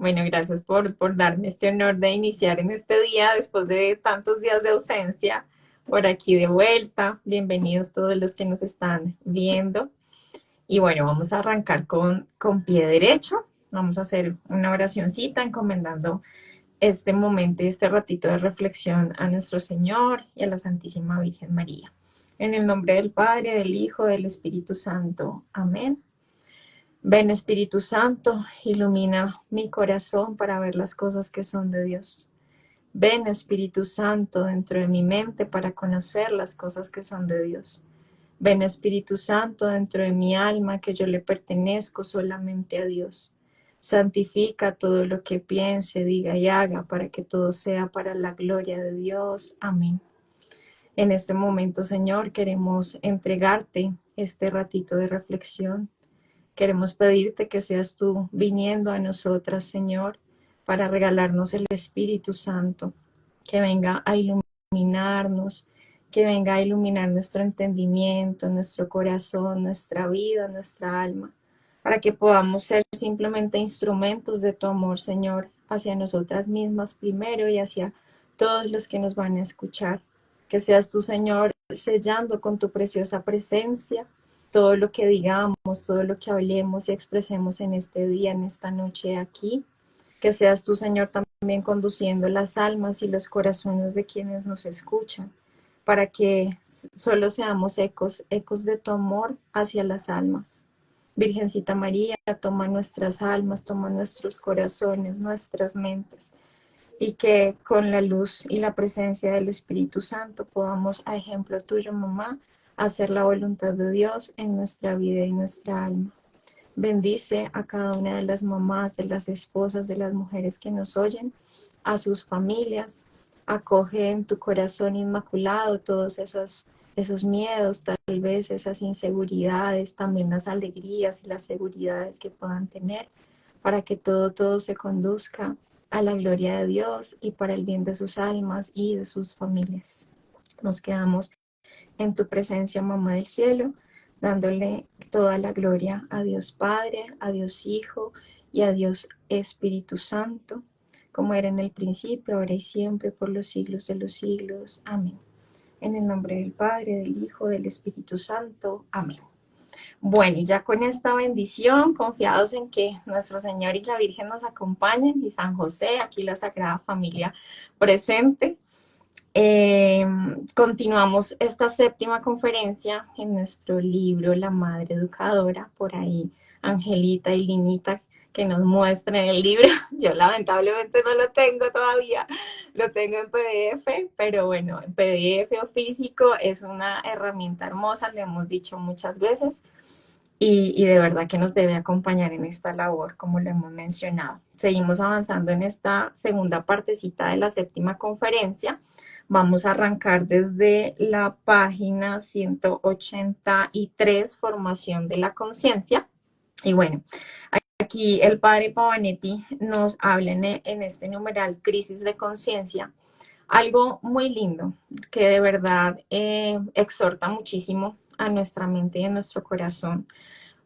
Bueno, gracias por darme este honor de iniciar en este día después de tantos días de ausencia. Por aquí de vuelta. Bienvenidos todos los que nos están viendo. Y bueno, vamos a arrancar con pie derecho. Vamos a hacer una oracioncita encomendando este momento y este ratito de reflexión a nuestro Señor y a la Santísima Virgen María. En el nombre del Padre, del Hijo, del Espíritu Santo. Amén. Ven Espíritu Santo, ilumina mi corazón para ver las cosas que son de Dios. Ven Espíritu Santo dentro de mi mente para conocer las cosas que son de Dios. Ven Espíritu Santo dentro de mi alma que yo le pertenezco solamente a Dios. Santifica todo lo que piense, diga y haga para que todo sea para la gloria de Dios. Amén. En este momento, Señor, queremos entregarte este ratito de reflexión. Queremos pedirte que seas tú viniendo a nosotras, Señor, para regalarnos el Espíritu Santo, que venga a iluminarnos, que venga a iluminar nuestro entendimiento, nuestro corazón, nuestra vida, nuestra alma, para que podamos ser simplemente instrumentos de tu amor, Señor, hacia nosotras mismas primero y hacia todos los que nos van a escuchar. Que seas tú, Señor, sellando con tu preciosa presencia todo lo que digamos, todo lo que hablemos y expresemos en este día, en esta noche aquí. Que seas tú, Señor, también conduciendo las almas y los corazones de quienes nos escuchan, para que solo seamos ecos, ecos de tu amor hacia las almas. Virgencita María, toma nuestras almas, toma nuestros corazones, nuestras mentes, y que con la luz y la presencia del Espíritu Santo podamos, a ejemplo tuyo, mamá, hacer la voluntad de Dios en nuestra vida y nuestra alma. Bendice a cada una de las mamás, de las esposas, de las mujeres que nos oyen, a sus familias. Acoge en tu corazón inmaculado todos esos miedos, tal vez esas inseguridades, también las alegrías y las seguridades que puedan tener, para que todo se conduzca a la gloria de Dios y para el bien de sus almas y de sus familias. Nos quedamos en tu presencia, Mamá del Cielo, dándole toda la gloria a Dios Padre, a Dios Hijo y a Dios Espíritu Santo, como era en el principio, ahora y siempre, por los siglos de los siglos. Amén. En el nombre del Padre, del Hijo, del Espíritu Santo. Amén. Bueno, y ya con esta bendición, confiados en que nuestro Señor y la Virgen nos acompañen, y San José, aquí la Sagrada Familia presente. Continuamos esta séptima conferencia en nuestro libro La Madre Educadora, por ahí Angelita y Linita que nos muestran el libro. Yo lamentablemente no lo tengo todavía, lo tengo en PDF, pero bueno, en PDF o físico es una herramienta hermosa, lo hemos dicho muchas veces. Y de verdad que nos debe acompañar en esta labor, como lo hemos mencionado. Seguimos avanzando en esta segunda partecita de la séptima conferencia. Vamos a arrancar desde la página 183, Formación de la Conciencia. Y bueno, aquí el padre Pavanetti nos habla en este numeral Crisis de Conciencia, algo muy lindo que de verdad exhorta muchísimo a nuestra mente y a nuestro corazón,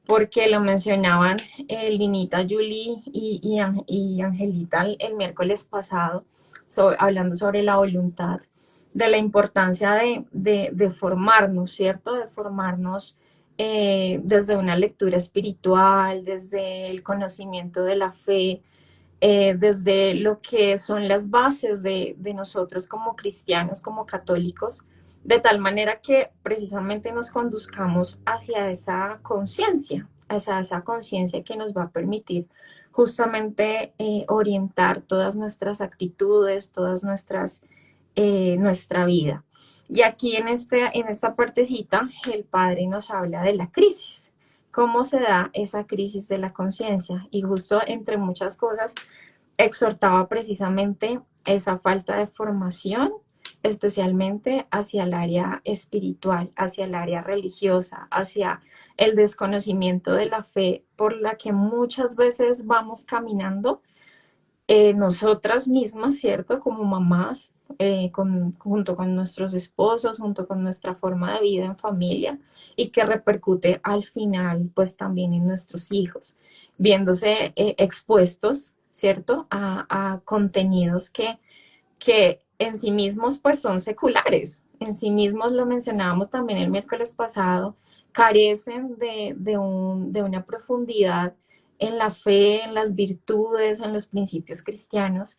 porque lo mencionaban Linita, Julie y Angelita el miércoles pasado, hablando sobre la voluntad, de la importancia de formarnos, ¿cierto? De formarnos desde una lectura espiritual, desde el conocimiento de la fe, desde lo que son las bases de nosotros como cristianos, como católicos, de tal manera que precisamente nos conduzcamos hacia esa conciencia, hacia esa conciencia que nos va a permitir justamente orientar todas nuestras actitudes, nuestra vida. Y aquí en esta partecita el padre nos habla de la crisis, cómo se da esa crisis de la conciencia, y justo entre muchas cosas exhortaba precisamente esa falta de formación, especialmente hacia el área espiritual, hacia el área religiosa, hacia el desconocimiento de la fe por la que muchas veces vamos caminando nosotras mismas, ¿cierto? Como mamás, junto con nuestros esposos, junto con nuestra forma de vida en familia, y que repercute al final, pues también en nuestros hijos, viéndose expuestos ¿cierto? A contenidos que en sí mismos pues son seculares, en sí mismos, lo mencionábamos también el miércoles pasado, carecen de una profundidad en la fe, en las virtudes, en los principios cristianos,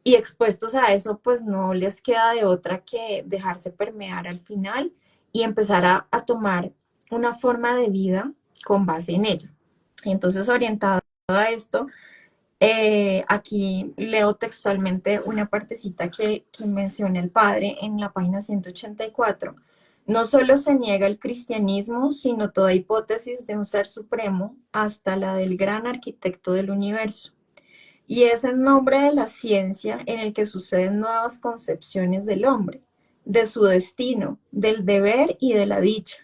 y expuestos a eso pues no les queda de otra que dejarse permear al final y empezar a tomar una forma de vida con base en ello. Y entonces, orientado a esto, aquí leo textualmente una partecita que menciona el padre en la página 184. No solo se niega el cristianismo, sino toda hipótesis de un ser supremo, hasta la del gran arquitecto del universo. Y es en nombre de la ciencia en el que suceden nuevas concepciones del hombre, de su destino, del deber y de la dicha.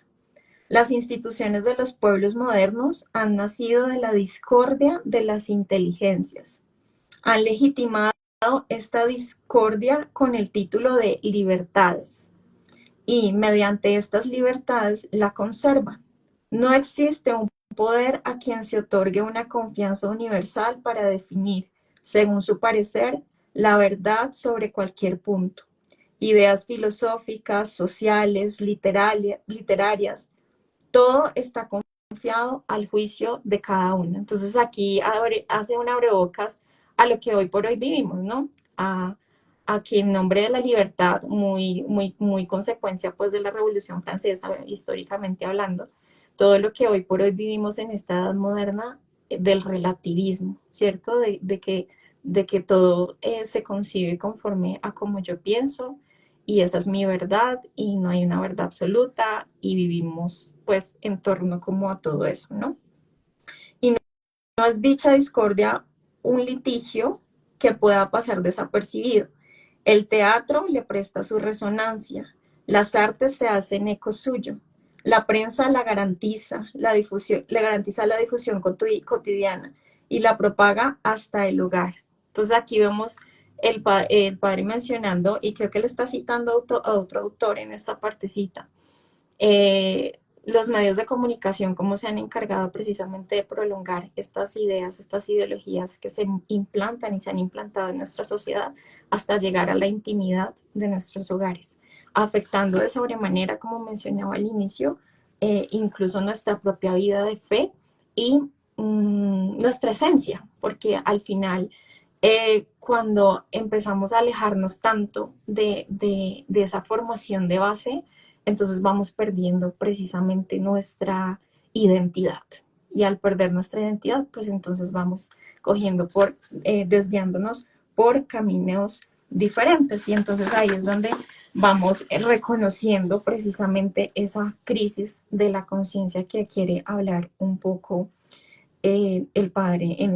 Las instituciones de los pueblos modernos han nacido de la discordia de las inteligencias. Han legitimado esta discordia con el título de libertades y mediante estas libertades la conservan. No existe un poder a quien se otorgue una confianza universal para definir, según su parecer, la verdad sobre cualquier punto. Ideas filosóficas, sociales, literarias, todo está confiado al juicio de cada uno. Entonces aquí hace un abrebocas a lo que hoy por hoy vivimos, ¿no? A que en nombre de la libertad, muy consecuencia pues de la Revolución Francesa, históricamente hablando, todo lo que hoy por hoy vivimos en esta edad moderna, del relativismo, ¿cierto? De que todo se concibe conforme a como yo pienso, y esa es mi verdad y no hay una verdad absoluta y vivimos pues en torno como a todo eso, ¿no? Y no es dicha discordia un litigio que pueda pasar desapercibido. El teatro le presta su resonancia, las artes se hacen eco suyo, la prensa la garantiza, la difusión, le garantiza la difusión cotidiana y la propaga hasta el hogar. Entonces aquí vemos el padre mencionando, y creo que le está citando a otro autor en esta partecita, los medios de comunicación, cómo se han encargado precisamente de prolongar estas ideas, estas ideologías que se implantan y se han implantado en nuestra sociedad hasta llegar a la intimidad de nuestros hogares, afectando de sobremanera, como mencionaba al inicio, incluso nuestra propia vida de fe y nuestra esencia, porque al final, cuando empezamos a alejarnos tanto de esa formación de base, entonces vamos perdiendo precisamente nuestra identidad. Y al perder nuestra identidad, pues entonces vamos desviándonos por caminos diferentes. Y entonces ahí es donde vamos reconociendo precisamente esa crisis de la conciencia que quiere hablar un poco el padre en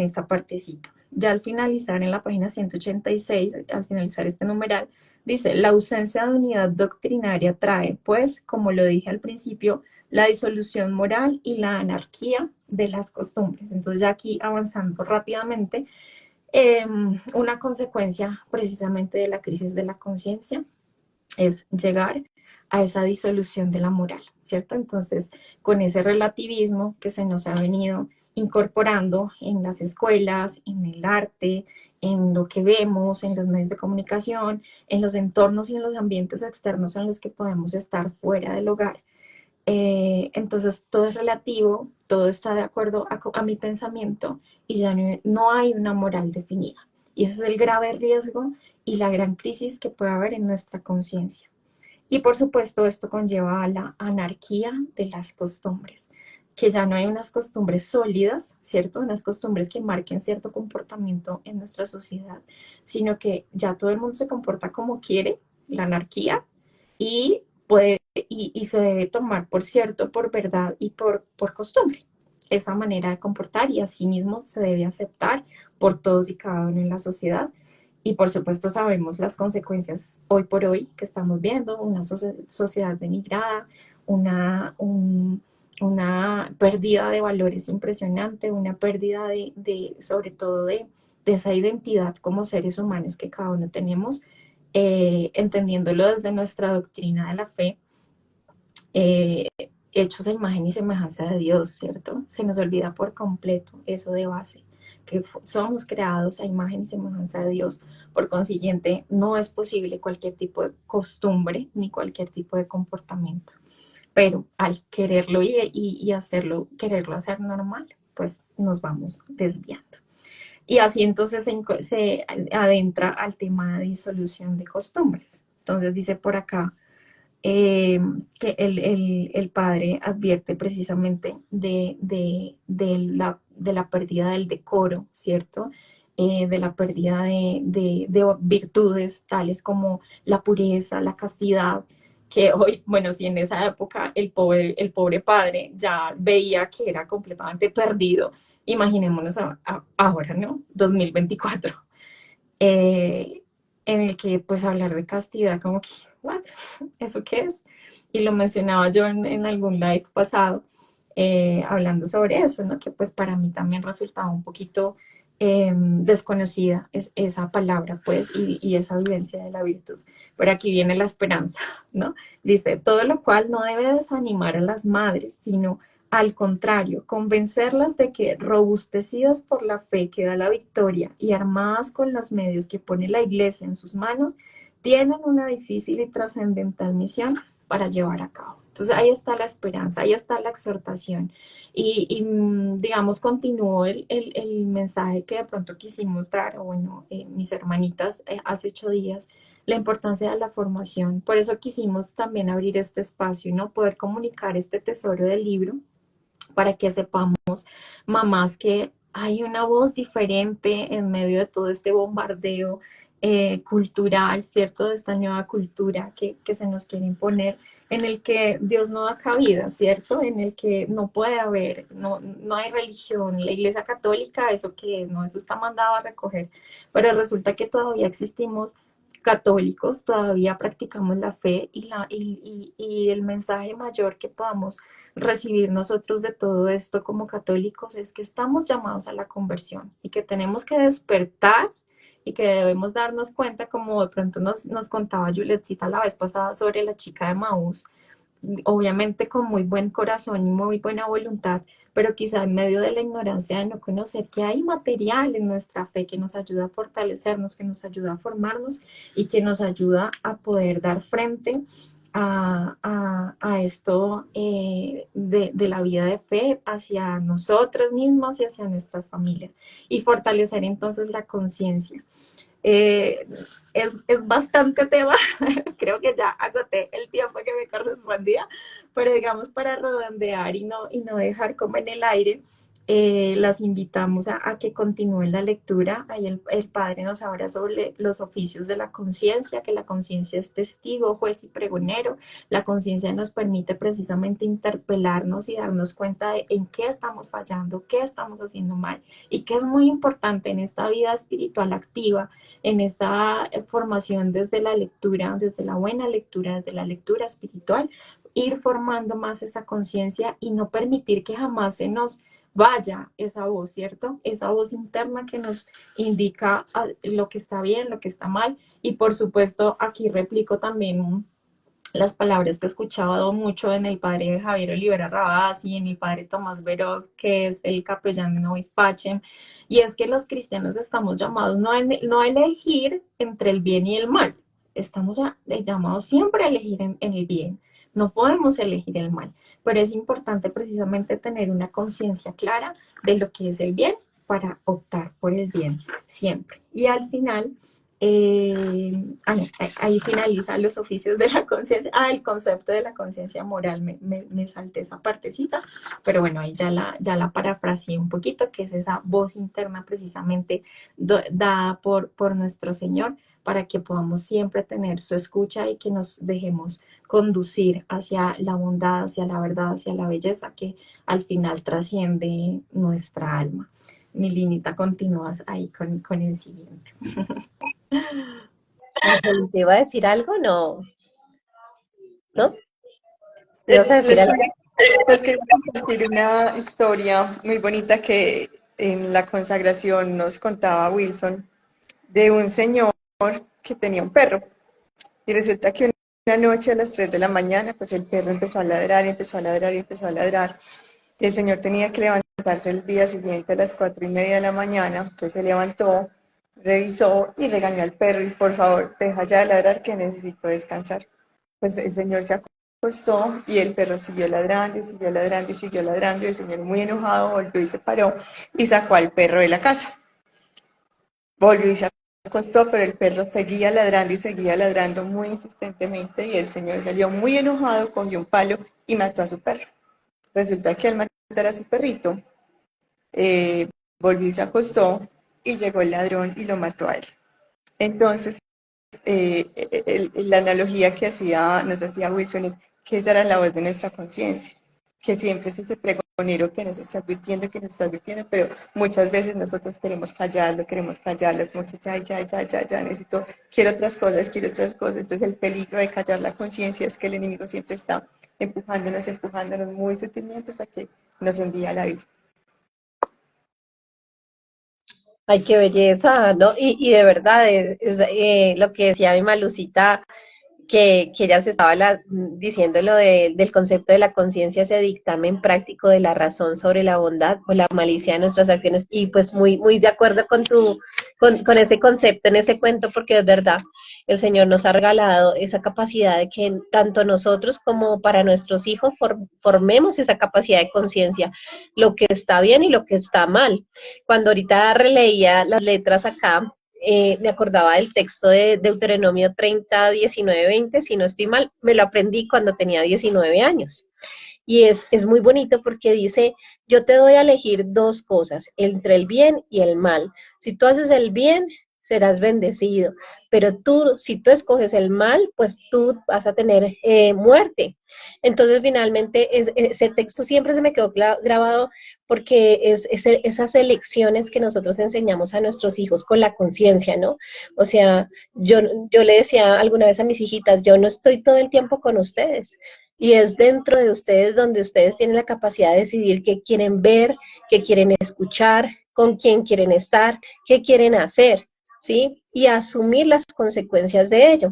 esta partecita. Ya al finalizar en la página 186, al finalizar este numeral, dice: la ausencia de unidad doctrinaria trae, pues, como lo dije al principio, la disolución moral y la anarquía de las costumbres. Entonces ya aquí avanzando rápidamente, una consecuencia precisamente de la crisis de la conciencia es llegar a esa disolución de la moral, ¿cierto? Entonces, con ese relativismo que se nos ha venido incorporando en las escuelas, en el arte, en lo que vemos, en los medios de comunicación, en los entornos y en los ambientes externos en los que podemos estar fuera del hogar. Entonces, todo es relativo, todo está de acuerdo a mi pensamiento y ya no hay una moral definida. Y ese es el grave riesgo y la gran crisis que puede haber en nuestra conciencia. Y por supuesto, esto conlleva a la anarquía de las costumbres, que ya no hay unas costumbres sólidas, ¿cierto? Unas costumbres que marquen cierto comportamiento en nuestra sociedad, sino que ya todo el mundo se comporta como quiere, la anarquía, y y se debe tomar por cierto, por verdad y por costumbre esa manera de comportar, y así mismo se debe aceptar por todos y cada uno en la sociedad. Y por supuesto sabemos las consecuencias hoy por hoy que estamos viendo: una sociedad denigrada, una pérdida de valores impresionante, una pérdida sobre todo de esa identidad como seres humanos que cada uno tenemos, entendiéndolo desde nuestra doctrina de la fe, eh, hechos a imagen y semejanza de Dios, ¿cierto? Se nos olvida por completo eso de base. porque somos creados a imagen y semejanza de Dios. Por consiguiente, no es posible cualquier tipo de costumbre ni cualquier tipo de comportamiento. Pero al quererlo y hacerlo, quererlo hacer normal, pues nos vamos desviando. Y así entonces se adentra al tema de disolución de costumbres. Entonces dice por acá eh, que el padre advierte precisamente de la pérdida del decoro, ¿cierto? De la pérdida de virtudes tales como la pureza, la castidad, que hoy, bueno, si en esa época el pobre padre ya veía que era completamente perdido, imaginémonos ahora, ¿no? 2024 eh, en el que pues hablar de castidad como que, ¿what? ¿Eso qué es? Y lo mencionaba yo en algún live pasado, hablando sobre eso, ¿no? Que pues para mí también resultaba un poquito desconocida esa palabra, pues, y esa vivencia de la virtud. Pero aquí viene la esperanza, ¿no? Dice, todo lo cual no debe desanimar a las madres, sino al contrario, convencerlas de que, robustecidas por la fe que da la victoria y armadas con los medios que pone la Iglesia en sus manos, tienen una difícil y trascendental misión para llevar a cabo. Entonces ahí está la esperanza, ahí está la exhortación. Digamos, continuó el mensaje que de pronto quisimos dar, o bueno, mis hermanitas hace 8 días, la importancia de la formación. Por eso quisimos también abrir este espacio, ¿no? Poder comunicar este tesoro del libro para que sepamos, mamás, que hay una voz diferente en medio de todo este bombardeo cultural, ¿cierto? De esta nueva cultura que se nos quiere imponer, en el que Dios no da cabida, ¿cierto? En el que no puede haber, no hay religión. La Iglesia Católica, ¿eso qué es? No, eso está mandado a recoger. Pero resulta que todavía existimos católicos, todavía practicamos la fe y el mensaje mayor que podamos recibir nosotros de todo esto como católicos es que estamos llamados a la conversión y que tenemos que despertar y que debemos darnos cuenta, como de pronto nos contaba Julietcita la vez pasada sobre la chica de Maús, obviamente con muy buen corazón y muy buena voluntad, pero quizá en medio de la ignorancia de no conocer que hay material en nuestra fe que nos ayuda a fortalecernos, que nos ayuda a formarnos y que nos ayuda a poder dar frente a esto de la vida de fe hacia nosotras mismas y hacia nuestras familias y fortalecer entonces la conciencia. Eh, es bastante tema, creo que ya agoté el tiempo que me correspondía, pero digamos para redondear y no dejar como en el aire, las invitamos a que continúen la lectura. Ahí el Padre nos habla sobre los oficios de la conciencia, que la conciencia es testigo, juez y pregonero. La conciencia nos permite precisamente interpelarnos y darnos cuenta de en qué estamos fallando, qué estamos haciendo mal y que es muy importante en esta vida espiritual activa, en esta formación desde la lectura, desde la buena lectura, desde la lectura espiritual, ir formando más esa conciencia y no permitir que jamás se nos vaya esa voz, ¿cierto? Esa voz interna que nos indica lo que está bien, lo que está mal. Y por supuesto, aquí replico también las palabras que he escuchado mucho en el padre Javier Olivera Rabás y en el padre Tomás Veró, que es el capellán de Novis Pacem, y es que los cristianos estamos llamados no a elegir entre el bien y el mal, estamos llamados siempre a elegir en el bien, no podemos elegir el mal, pero es importante precisamente tener una conciencia clara de lo que es el bien para optar por el bien siempre. Y al final no, ahí finalizan los oficios de la conciencia. El concepto de la conciencia moral, me salté esa partecita, pero bueno, ahí ya la parafraseé un poquito, que es esa voz interna precisamente dada por nuestro Señor, para que podamos siempre tener su escucha y que nos dejemos conducir hacia la bondad, hacia la verdad, hacia la belleza que al final trasciende nuestra alma. Mi Linita, continúas ahí con el siguiente. ¿Te iba a decir algo? No, ¿no? ¿Te ibas a decir Les, algo? les quería compartir una historia muy bonita que en la consagración nos contaba Wilson de un señor que tenía un perro. Y resulta que una noche a las 3 de la mañana, pues el perro empezó a ladrar y empezó a ladrar y empezó a ladrar. Y el señor tenía que levantar levantarse el día siguiente a las 4:30 de la mañana, entonces se levantó, revisó y regañó al perro y por favor, deja ya de ladrar que necesito descansar. Pues el señor se acostó y el perro siguió ladrando y siguió ladrando y siguió ladrando y el señor muy enojado volvió y se paró y sacó al perro de la casa. Volvió y se acostó, pero el perro seguía ladrando y seguía ladrando muy insistentemente y el señor salió muy enojado, cogió un palo y mató a su perro. Resulta que al matar a su perrito, eh, volvió y se acostó y llegó el ladrón y lo mató a él. Entonces, la analogía que nos hacía Wilson es que esa era la voz de nuestra conciencia, que siempre es ese pregonero que nos está advirtiendo, pero muchas veces nosotros queremos callarlo, como que ya, necesito, quiero otras cosas. Entonces el peligro de callar la conciencia es que el enemigo siempre está empujándonos muy sutilmente hasta que nos envía al abismo. Ay, qué belleza, ¿no? Y de verdad, lo que decía mi Malucita, que ella se estaba diciendo del concepto de la conciencia, ese dictamen práctico de la razón sobre la bondad o la malicia de nuestras acciones, y pues muy de acuerdo con ese concepto en ese cuento, porque es verdad, el Señor nos ha regalado esa capacidad de que tanto nosotros como para nuestros hijos formemos esa capacidad de conciencia, lo que está bien y lo que está mal. Cuando ahorita releía las letras acá, me acordaba del texto de Deuteronomio 30, 19, 20, si no estoy mal, me lo aprendí cuando tenía 19 años. Y es muy bonito porque dice, yo te doy a elegir dos cosas, entre el bien y el mal. Si tú haces el bien, serás bendecido, pero si tú escoges el mal, pues tú vas a tener muerte. Entonces, finalmente, ese texto siempre se me quedó grabado porque esas elecciones que nosotros enseñamos a nuestros hijos con la conciencia, ¿no? O sea, yo le decía alguna vez a mis hijitas, yo no estoy todo el tiempo con ustedes, y es dentro de ustedes donde ustedes tienen la capacidad de decidir qué quieren ver, qué quieren escuchar, con quién quieren estar, qué quieren hacer, ¿sí? Y asumir las consecuencias de ello.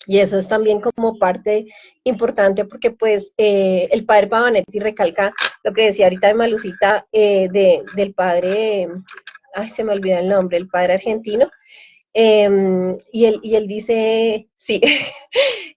Y eso es también como parte importante porque pues el padre Pavanetti recalca lo que decía ahorita de Malucita, del padre, ay, se me olvida el nombre, el padre argentino, y él dice, sí,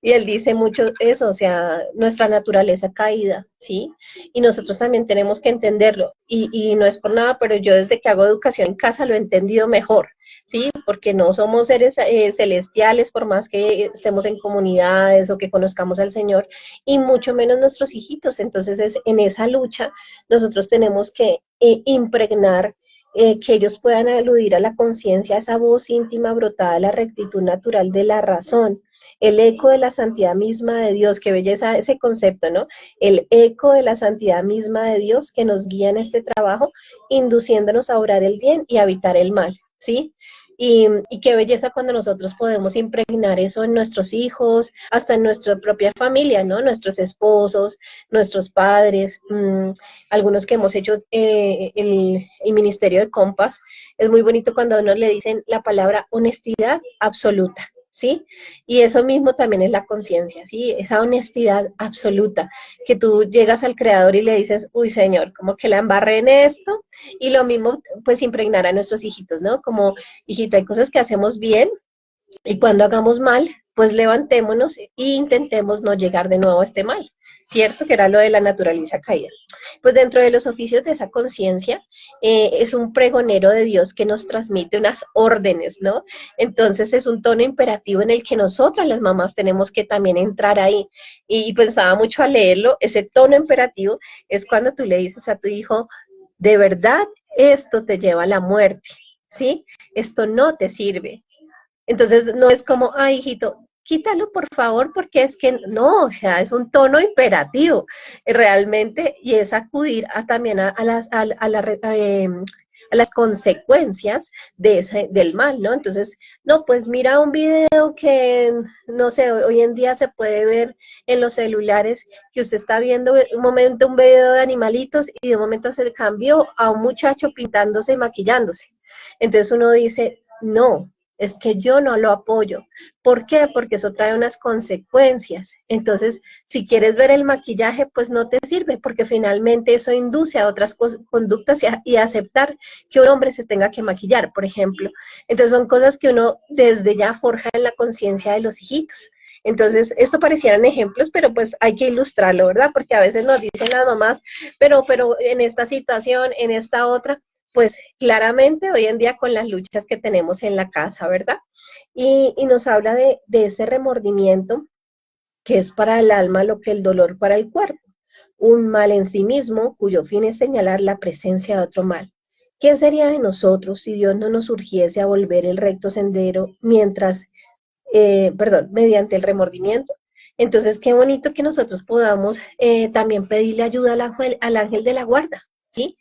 y él dice mucho eso, o sea, nuestra naturaleza caída, ¿sí? Y nosotros también tenemos que entenderlo, y no es por nada, pero yo desde que hago educación en casa lo he entendido mejor, ¿sí? Porque no somos seres celestiales, por más que estemos en comunidades o que conozcamos al Señor, y mucho menos nuestros hijitos, entonces en esa lucha nosotros tenemos que impregnar que ellos puedan aludir a la conciencia, a esa voz íntima brotada de la rectitud natural de la razón, el eco de la santidad misma de Dios, qué belleza ese concepto, ¿no? El eco de la santidad misma de Dios que nos guía en este trabajo, induciéndonos a obrar el bien y a evitar el mal, ¿sí? Y qué belleza cuando nosotros podemos impregnar eso en nuestros hijos, hasta en nuestra propia familia, ¿no? Nuestros esposos, nuestros padres, algunos que hemos hecho el ministerio de Compass, es muy bonito cuando a uno le dicen la palabra honestidad absoluta, ¿sí? Y eso mismo también es la conciencia, ¿sí? Esa honestidad absoluta, que tú llegas al Creador y le dices, uy, Señor, como que la embarré en esto, y lo mismo, pues, impregnar a nuestros hijitos, ¿no? Como, hijito, hay cosas que hacemos bien, y cuando hagamos mal, pues levantémonos e intentemos no llegar de nuevo a este mal, ¿cierto? Que era lo de la naturaleza caída. Pues dentro de los oficios de esa conciencia, es un pregonero de Dios que nos transmite unas órdenes, ¿no? Entonces es un tono imperativo en el que nosotras las mamás tenemos que también entrar ahí. Y pensaba mucho al leerlo, ese tono imperativo es cuando tú le dices a tu hijo, de verdad, esto te lleva a la muerte, ¿sí? Esto no te sirve. Entonces no es como, ay, hijito, quítalo por favor, porque es que no, o sea, es un tono imperativo realmente, y es acudir también a las consecuencias del mal, ¿no? Entonces, no, pues mira un video que, no sé, hoy en día se puede ver en los celulares que usted está viendo un momento un video de animalitos y de un momento se cambió a un muchacho pintándose y maquillándose. Entonces uno dice, no. es que yo no lo apoyo. ¿Por qué? Porque eso trae unas consecuencias. Entonces, si quieres ver el maquillaje, pues no te sirve, porque finalmente eso induce a otras conductas y a aceptar que un hombre se tenga que maquillar, por ejemplo. Entonces, son cosas que uno desde ya forja en la conciencia de los hijitos. Entonces, esto parecieran ejemplos, pero pues hay que ilustrarlo, ¿verdad? Porque a veces nos dicen las mamás, pero en esta situación, en esta otra, pues claramente hoy en día con las luchas que tenemos en la casa, ¿verdad? Y nos habla de ese remordimiento que es para el alma lo que el dolor para el cuerpo, un mal en sí mismo cuyo fin es señalar la presencia de otro mal. ¿Quién sería de nosotros si Dios no nos urgiese a volver el recto sendero mediante el remordimiento? Entonces, qué bonito que nosotros podamos también pedirle ayuda al ángel de la guarda, ¿sí?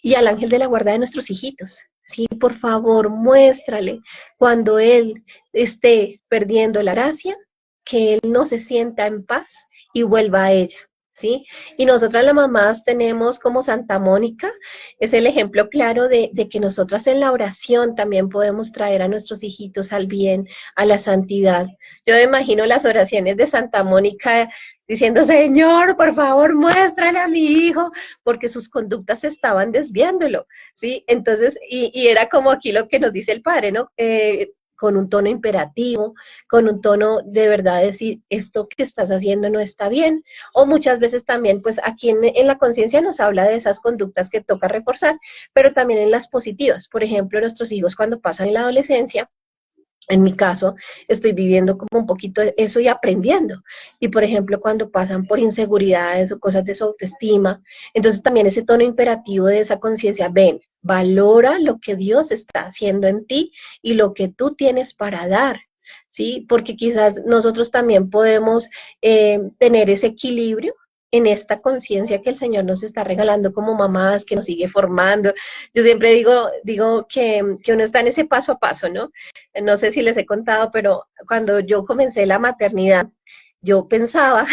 Y al ángel de la guarda de nuestros hijitos. Sí, por favor, muéstrale cuando él esté perdiendo la gracia, que él no se sienta en paz y vuelva a ella. ¿Sí? Y nosotras las mamás tenemos como Santa Mónica, es el ejemplo claro de que nosotras en la oración también podemos traer a nuestros hijitos al bien, a la santidad. Yo me imagino las oraciones de Santa Mónica diciendo, Señor, por favor, muéstrale a mi hijo, porque sus conductas estaban desviándolo, ¿sí? Entonces, y era como aquí lo que nos dice el Padre, ¿no? Con un tono imperativo, con un tono de verdad decir, esto que estás haciendo no está bien, o muchas veces también, pues aquí en la conciencia nos habla de esas conductas que toca reforzar, pero también en las positivas, por ejemplo, nuestros hijos cuando pasan en la adolescencia, en mi caso, estoy viviendo como un poquito eso y aprendiendo. Y por ejemplo, cuando pasan por inseguridades o cosas de su autoestima, entonces también ese tono imperativo de esa conciencia, ven, valora lo que Dios está haciendo en ti y lo que tú tienes para dar, ¿sí? Porque quizás nosotros también podemos tener ese equilibrio en esta conciencia que el Señor nos está regalando como mamás, que nos sigue formando. Yo siempre digo que uno está en ese paso a paso, ¿no? No sé si les he contado, pero cuando yo comencé la maternidad, yo pensaba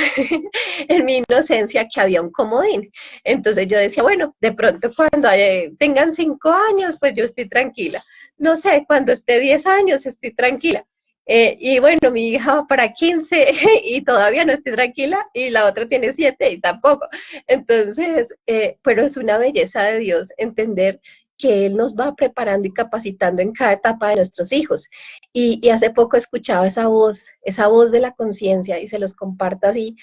en mi inocencia que había un comodín. Entonces yo decía, bueno, de pronto cuando tengan 5 años, pues yo estoy tranquila. No sé, cuando esté 10 años, estoy tranquila. Y bueno, mi hija va para 15 y todavía no estoy tranquila, y la otra tiene 7 y tampoco. Entonces, pero es una belleza de Dios entender que Él nos va preparando y capacitando en cada etapa de nuestros hijos. Y hace poco escuchaba esa voz de la conciencia, y se los comparto así,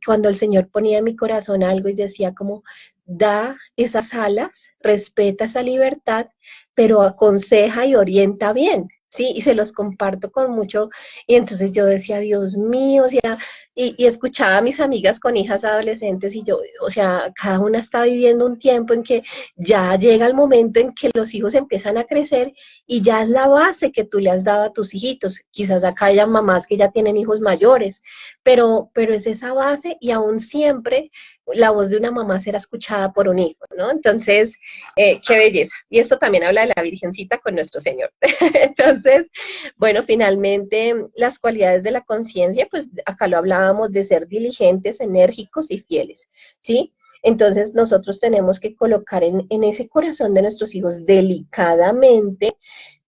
cuando el Señor ponía en mi corazón algo y decía como, da esas alas, respeta esa libertad, pero aconseja y orienta bien. Sí, y se los comparto con mucho, y entonces yo decía, Dios mío, o sea, y escuchaba a mis amigas con hijas adolescentes, y yo, o sea, cada una está viviendo un tiempo en que ya llega el momento en que los hijos empiezan a crecer, y ya es la base que tú le has dado a tus hijitos. Quizás acá hayan mamás que ya tienen hijos mayores, pero es esa base, y aún siempre la voz de una mamá será escuchada por un hijo, ¿no? Entonces, qué belleza. Y esto también habla de la Virgencita con nuestro Señor. Entonces, bueno, finalmente las cualidades de la conciencia, pues acá lo hablábamos de ser diligentes, enérgicos y fieles, ¿sí? Entonces nosotros tenemos que colocar en ese corazón de nuestros hijos delicadamente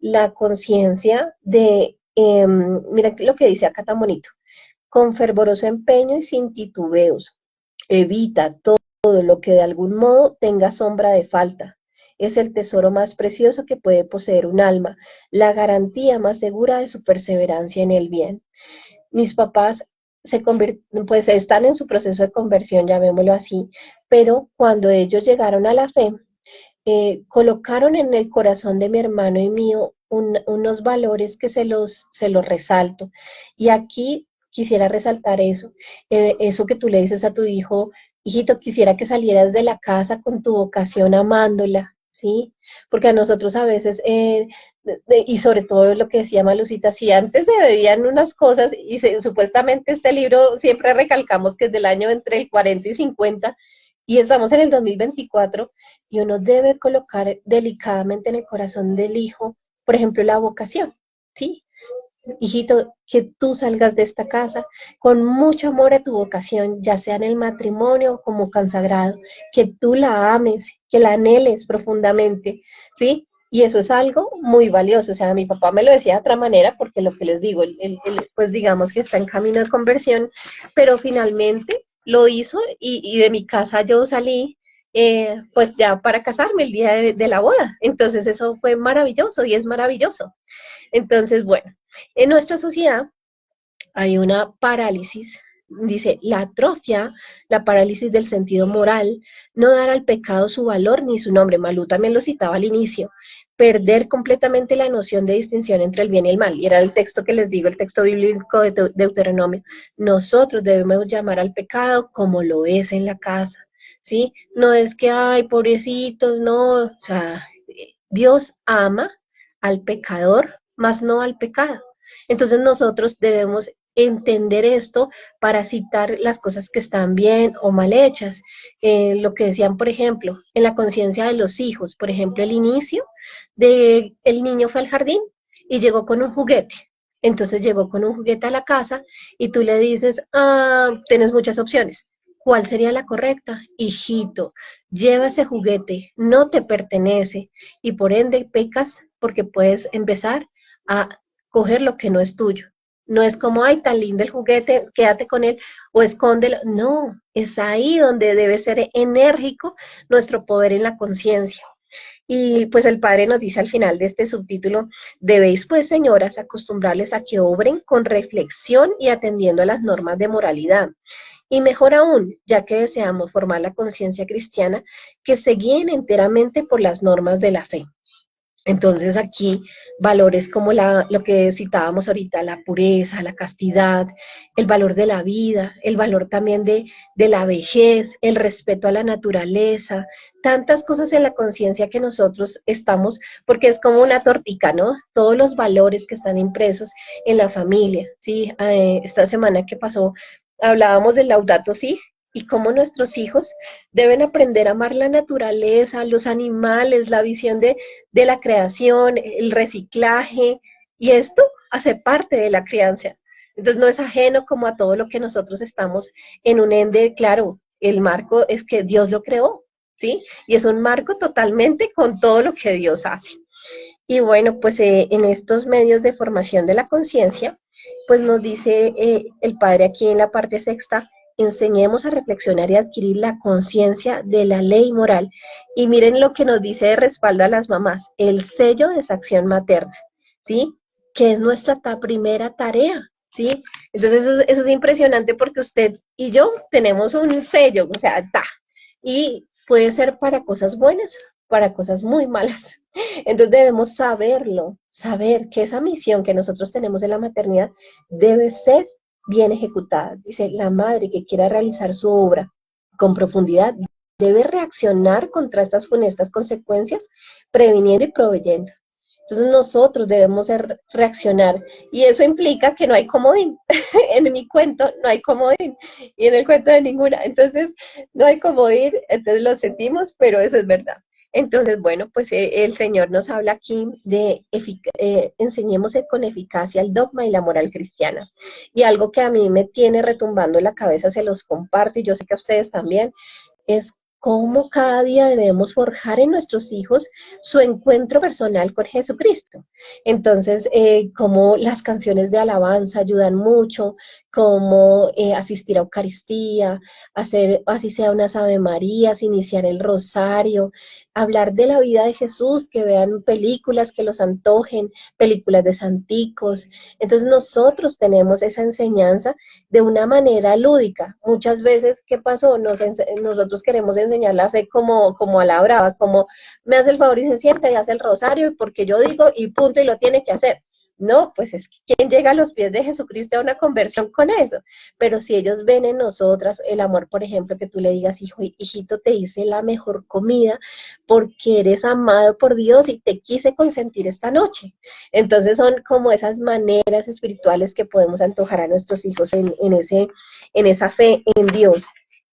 la conciencia mira lo que dice acá tan bonito, con fervoroso empeño y sin titubeos, evita todo lo que de algún modo tenga sombra de falta. Es el tesoro más precioso que puede poseer un alma, la garantía más segura de su perseverancia en el bien. Mis papás pues están en su proceso de conversión, llamémoslo así, pero cuando ellos llegaron a la fe, colocaron en el corazón de mi hermano y mío unos valores que se los resalto. Y aquí quisiera resaltar eso que tú le dices a tu hijo, hijito, quisiera que salieras de la casa con tu vocación amándola, ¿sí? Porque a nosotros a veces, y sobre todo lo que decía Malucita, si antes se veían unas cosas, y supuestamente este libro siempre recalcamos que es del año entre el 40 y 50, y estamos en el 2024, y uno debe colocar delicadamente en el corazón del hijo, por ejemplo, la vocación, ¿sí? Hijito, que tú salgas de esta casa con mucho amor a tu vocación, ya sea en el matrimonio como consagrado, que tú la ames, que la anheles profundamente, ¿sí? Y eso es algo muy valioso. O sea, mi papá me lo decía de otra manera, porque lo que les digo, pues digamos que está en camino de conversión, pero finalmente lo hizo y de mi casa yo salí pues ya para casarme el día de la boda. Entonces eso fue maravilloso y es maravilloso. Entonces, bueno, en nuestra sociedad hay una parálisis, dice, la atrofia, la parálisis del sentido moral, no dar al pecado su valor ni su nombre. Malú también lo citaba al inicio, perder completamente la noción de distinción entre el bien y el mal. Y era el texto que les digo, el texto bíblico de Deuteronomio. Nosotros debemos llamar al pecado como lo es en la casa, ¿sí? No es que, ay, pobrecitos, no, o sea, Dios ama al pecador, mas no al pecado. Entonces nosotros debemos entender esto para citar las cosas que están bien o mal hechas. Lo que decían, por ejemplo, en la conciencia de los hijos, por ejemplo, el inicio de el niño fue al jardín y llegó con un juguete. Entonces llegó con un juguete a la casa y tú le dices, tienes muchas opciones. ¿Cuál sería la correcta? Hijito, lleva ese juguete, no te pertenece y por ende pecas porque puedes empezar a coger lo que no es tuyo. No es como, ay, tan lindo el juguete, quédate con él o escóndelo. No, es ahí donde debe ser enérgico nuestro poder en la conciencia. Y pues el Padre nos dice al final de este subtítulo, debéis pues, señoras, acostumbrarles a que obren con reflexión y atendiendo a las normas de moralidad. Y mejor aún, ya que deseamos formar la conciencia cristiana, que se guíen enteramente por las normas de la fe. Entonces aquí valores como lo que citábamos ahorita, la pureza, la castidad, el valor de la vida, el valor también de la vejez, el respeto a la naturaleza, tantas cosas en la conciencia que nosotros estamos, porque es como una tortica, ¿no? Todos los valores que están impresos en la familia, ¿sí? Esta semana que pasó hablábamos del Laudato Si, y cómo nuestros hijos deben aprender a amar la naturaleza, los animales, la visión de la creación, el reciclaje, y esto hace parte de la crianza. Entonces no es ajeno como a todo lo que nosotros estamos en un ende, claro, el marco es que Dios lo creó, ¿sí? Y es un marco totalmente con todo lo que Dios hace. Y bueno, pues en estos medios de formación de la conciencia, pues nos dice el Padre aquí en la parte sexta, enseñemos a reflexionar y adquirir la conciencia de la ley moral. Y miren lo que nos dice de respaldo a las mamás, el sello de esa acción materna, ¿sí? Que es nuestra primera tarea, ¿sí? Entonces eso es impresionante porque usted y yo tenemos un sello, o sea, y puede ser para cosas buenas, para cosas muy malas. Entonces debemos saberlo, saber que esa misión que nosotros tenemos en la maternidad debe ser bien ejecutada. Dice, la madre que quiera realizar su obra con profundidad debe reaccionar contra estas funestas consecuencias, previniendo y proveyendo. Entonces nosotros debemos reaccionar y eso implica que no hay comodín. En mi cuento no hay comodín y en el cuento de ninguna. Entonces no hay comodín, entonces lo sentimos, pero eso es verdad. Entonces, bueno, pues el Señor nos habla aquí de enseñemos con eficacia el dogma y la moral cristiana. Y algo que a mí me tiene retumbando en la cabeza, se los comparto y yo sé que a ustedes también, es cómo cada día debemos forjar en nuestros hijos su encuentro personal con Jesucristo. Entonces, como las canciones de alabanza ayudan mucho, como asistir a Eucaristía, hacer así sea unas Ave Marías, iniciar el rosario, hablar de la vida de Jesús, que vean películas que los antojen, películas de santicos. Entonces nosotros tenemos esa enseñanza de una manera lúdica. Muchas veces, ¿qué pasó? Nosotros queremos enseñar la fe como a la brava, como me hace el favor y se sienta y hace el rosario, porque yo digo y punto y lo tiene que hacer. No, pues es que quien llega a los pies de Jesucristo a una conversión con eso. Pero si ellos ven en nosotras el amor, por ejemplo, que tú le digas, hijo, hijito, te hice la mejor comida porque eres amado por Dios y te quise consentir esta noche. Entonces son como esas maneras espirituales que podemos antojar a nuestros hijos en esa fe en Dios.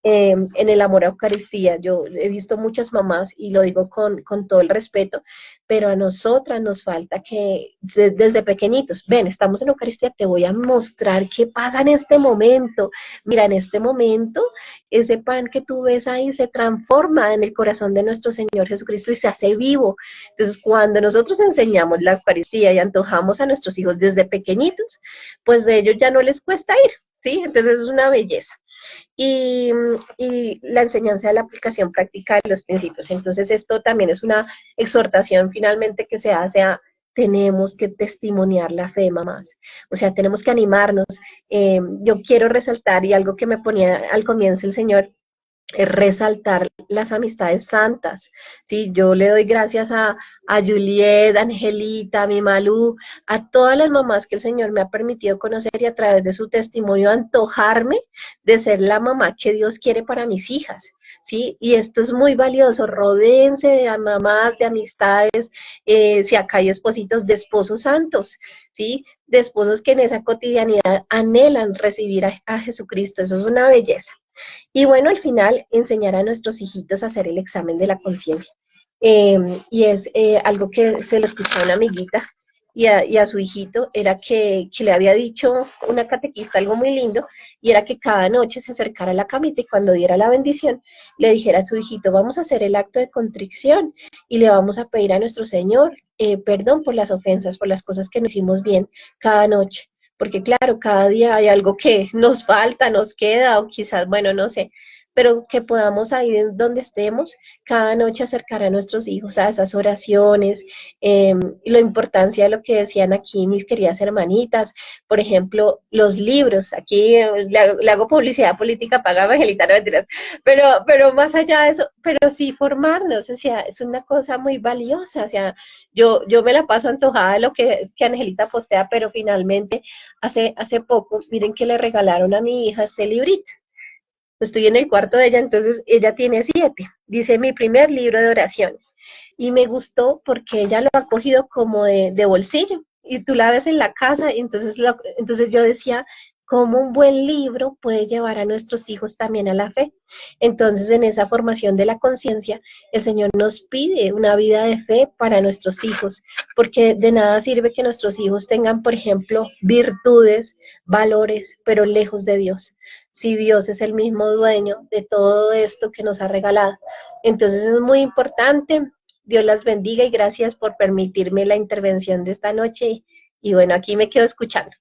en el amor a Eucaristía. Yo he visto muchas mamás, y lo digo con todo el respeto, pero a nosotras nos falta que desde pequeñitos, ven, estamos en Eucaristía, te voy a mostrar qué pasa en este momento. Mira, en este momento, ese pan que tú ves ahí se transforma en el corazón de nuestro Señor Jesucristo y se hace vivo. Entonces, cuando nosotros enseñamos la Eucaristía y antojamos a nuestros hijos desde pequeñitos, pues de ellos ya no les cuesta ir, ¿sí? Entonces es una belleza. Y la enseñanza de la aplicación práctica de los principios. Entonces esto también es una exhortación finalmente que se hace a tenemos que testimoniar la fe, mamás. O sea, tenemos que animarnos. Yo quiero resaltar, y algo que me ponía al comienzo el Señor, es resaltar las amistades santas, ¿sí? Yo le doy gracias a Juliet, a Angelita, a mi Malú, a todas las mamás que el Señor me ha permitido conocer, y a través de su testimonio antojarme de ser la mamá que Dios quiere para mis hijas, ¿sí? Y esto es muy valioso, rodéense de mamás, de amistades, si acá hay espositos, de esposos santos, ¿sí? De esposos que en esa cotidianidad anhelan recibir a Jesucristo, eso es una belleza. Y bueno, al final enseñar a nuestros hijitos a hacer el examen de la conciencia. Y es algo que se lo escuchó a una amiguita y a su hijito, era que le había dicho una catequista algo muy lindo, y era que cada noche se acercara a la camita y cuando diera la bendición, le dijera a su hijito, vamos a hacer el acto de contrición y le vamos a pedir a nuestro Señor perdón por las ofensas, por las cosas que no hicimos bien cada noche. Porque claro, cada día hay algo que nos falta, nos queda, o quizás, bueno, no sé, pero que podamos ahí donde estemos, cada noche acercar a nuestros hijos a esas oraciones, y la importancia de lo que decían aquí mis queridas hermanitas, por ejemplo, los libros, aquí le hago publicidad política, paga Evangelita, no mentiras, pero más allá de eso, pero sí formarnos, o sea, es una cosa muy valiosa, o sea, yo me la paso antojada de lo que Angelita postea, pero finalmente hace poco, miren que le regalaron a mi hija este librito. Estoy en el cuarto de ella, entonces ella tiene 7. Dice mi primer libro de oraciones. Y me gustó porque ella lo ha cogido como de bolsillo. Y tú la ves en la casa, y entonces yo decía, cómo un buen libro puede llevar a nuestros hijos también a la fe. Entonces, en esa formación de la conciencia, el Señor nos pide una vida de fe para nuestros hijos, porque de nada sirve que nuestros hijos tengan, por ejemplo, virtudes, valores, pero lejos de Dios, si Dios es el mismo dueño de todo esto que nos ha regalado. Entonces es muy importante. Dios las bendiga y gracias por permitirme la intervención de esta noche. Y bueno, aquí me quedo escuchando.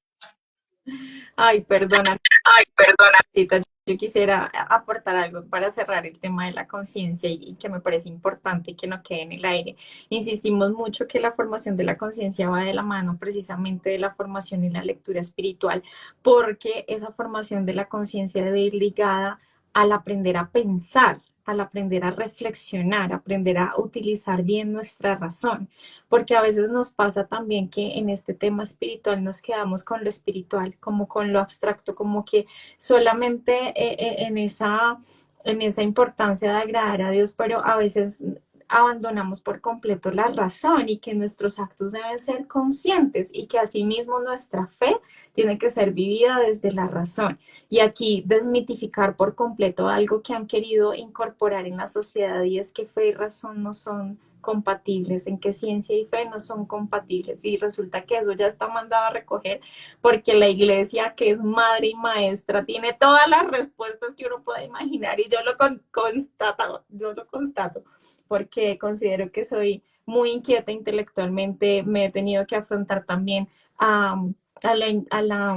Ay, perdona, Ay, perdona. Tita, yo quisiera aportar algo para cerrar el tema de la conciencia y que me parece importante y que no quede en el aire. Insistimos mucho que la formación de la conciencia va de la mano precisamente de la formación y la lectura espiritual, porque esa formación de la conciencia debe ir ligada al aprender a pensar, al aprender a reflexionar, aprender a utilizar bien nuestra razón, porque a veces nos pasa también que en este tema espiritual nos quedamos con lo espiritual, como con lo abstracto, como que solamente en esa importancia de agradar a Dios, pero a veces abandonamos por completo la razón y que nuestros actos deben ser conscientes y que asimismo nuestra fe tiene que ser vivida desde la razón. Y aquí desmitificar por completo algo que han querido incorporar en la sociedad, y es que fe y razón no son compatibles, en que ciencia y fe no son compatibles, y resulta que eso ya está mandado a recoger porque la iglesia, que es madre y maestra, tiene todas las respuestas que uno puede imaginar, y yo lo constato porque considero que soy muy inquieta intelectualmente, me he tenido que afrontar también a, a la, a la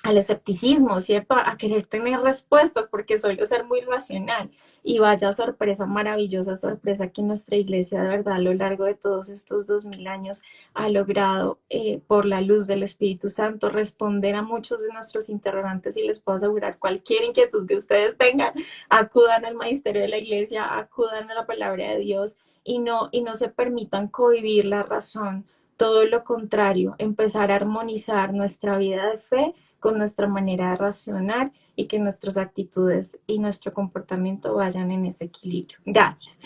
al escepticismo, ¿cierto? A querer tener respuestas porque suelo ser muy racional. Y vaya sorpresa, maravillosa sorpresa que nuestra iglesia de verdad a lo largo de todos estos 2000 años ha logrado, por la luz del Espíritu Santo, responder a muchos de nuestros interrogantes, y les puedo asegurar cualquier inquietud que ustedes tengan, acudan al magisterio de la iglesia, acudan a la palabra de Dios y no se permitan cohibir la razón. Todo lo contrario, empezar a armonizar nuestra vida de fe con nuestra manera de razonar y que nuestras actitudes y nuestro comportamiento vayan en ese equilibrio. Gracias.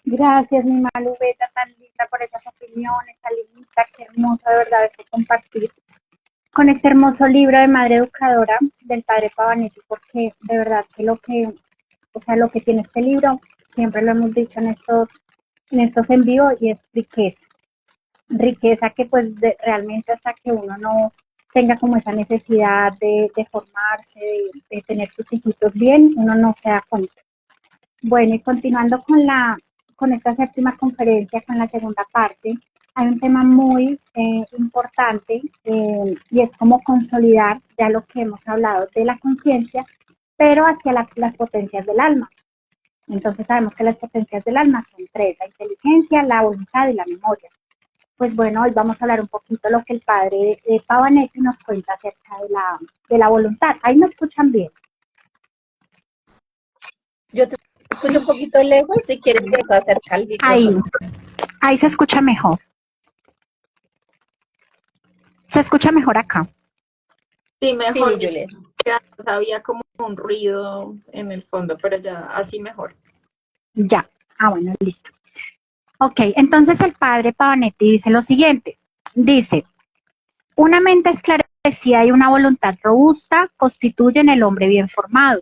Gracias, mi Malu Beta, tan linda por esas opiniones, tan linda, qué hermoso de verdad ese compartir. con este hermoso libro de Madre Educadora del padre Pavanetti, porque de verdad que lo que tiene este libro, siempre lo hemos dicho en estos en vivo, y es riqueza. Riqueza que pues realmente hasta que uno no tenga como esa necesidad de formarse, de tener sus hijitos bien, uno no se da cuenta. Bueno, y continuando con esta séptima conferencia, con la segunda parte, hay un tema muy importante y es como consolidar ya lo que hemos hablado de la conciencia, pero hacia las potencias del alma. Entonces sabemos que las potencias del alma son tres: la inteligencia, la voluntad y la memoria. Pues bueno, hoy vamos a hablar un poquito de lo que el padre Pavanetti nos cuenta acerca de la voluntad. Ahí me escuchan bien. Yo te escucho un poquito lejos, si quieres te acerca el micrófono. Ahí se escucha mejor. Se escucha mejor acá. Sí, mejor. Sí, mi Julia. Había como un ruido en el fondo, pero ya así mejor. Ya. Bueno, listo. Ok, entonces el padre Pavanetti dice lo siguiente. Dice, una mente esclarecida y una voluntad robusta constituyen el hombre bien formado.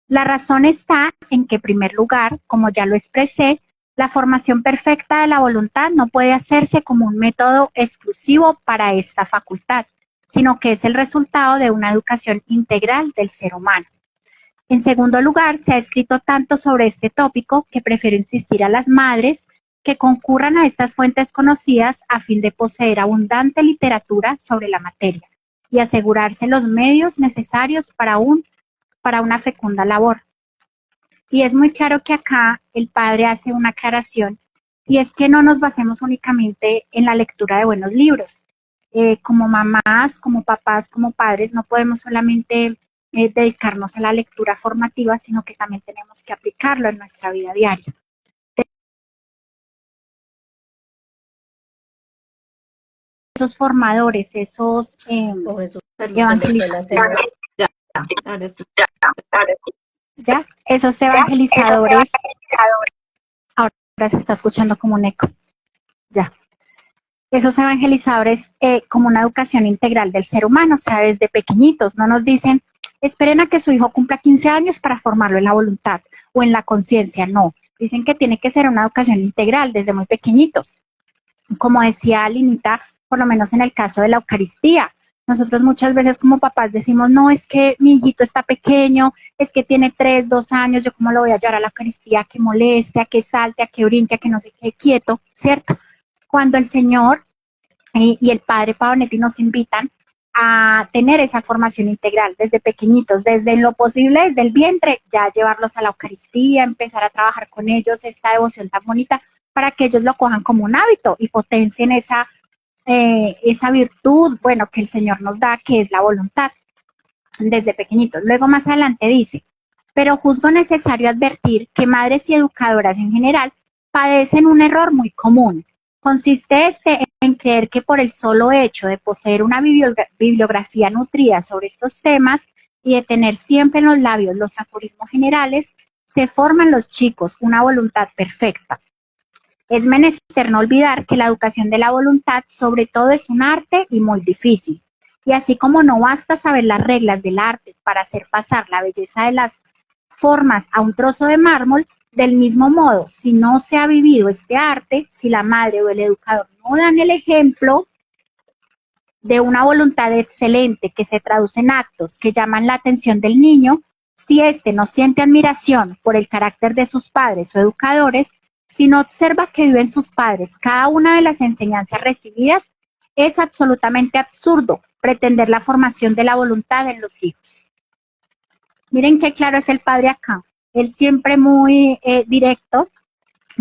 La razón está en que, en primer lugar, como ya lo expresé, la formación perfecta de la voluntad no puede hacerse como un método exclusivo para esta facultad, sino que es el resultado de una educación integral del ser humano. En segundo lugar, se ha escrito tanto sobre este tópico que prefiero insistir a las madres que concurran a estas fuentes conocidas a fin de poseer abundante literatura sobre la materia y asegurarse los medios necesarios para una fecunda labor. Y es muy claro que acá el padre hace una aclaración, y es que no nos basemos únicamente en la lectura de buenos libros. Como mamás, como papás, como padres, no podemos solamente dedicarnos a la lectura formativa, sino que también tenemos que aplicarlo en nuestra vida diaria. Esos formadores, esos evangelizadores. Ahora sí. ¿Ya? Esos evangelizadores. Ahora se está escuchando como un eco. Ya. Esos evangelizadores como una educación integral del ser humano, o sea, desde pequeñitos, no nos dicen, esperen a que su hijo cumpla 15 años para formarlo en la voluntad o en la conciencia, no. Dicen que tiene que ser una educación integral desde muy pequeñitos. Como decía Linita, por lo menos en el caso de la Eucaristía, nosotros muchas veces como papás decimos, no, es que mi hijito está pequeño, es que tiene 3, 2 años, yo cómo lo voy a llevar a la Eucaristía, a que moleste, a que salte, a que brinque, a que no se quede quieto, ¿cierto? Cuando el Señor y el padre Pavanetti nos invitan a tener esa formación integral desde pequeñitos, desde en lo posible, desde el vientre, ya llevarlos a la Eucaristía, empezar a trabajar con ellos esta devoción tan bonita para que ellos lo cojan como un hábito y potencien esa virtud, bueno, que el Señor nos da, que es la voluntad, desde pequeñitos. Luego más adelante dice, pero juzgo necesario advertir que madres y educadoras en general padecen un error muy común. Consiste en creer que por el solo hecho de poseer una bibliografía nutrida sobre estos temas y de tener siempre en los labios los aforismos generales, se forman los chicos una voluntad perfecta. Es menester no olvidar que la educación de la voluntad sobre todo es un arte y muy difícil. Y así como no basta saber las reglas del arte para hacer pasar la belleza de las formas a un trozo de mármol, del mismo modo, si no se ha vivido este arte, si la madre o el educador no dan el ejemplo de una voluntad excelente que se traduce en actos que llaman la atención del niño, si éste no siente admiración por el carácter de sus padres o educadores, si no observa que viven sus padres cada una de las enseñanzas recibidas, es absolutamente absurdo pretender la formación de la voluntad en los hijos. Miren qué claro es el padre acá. Él siempre muy directo,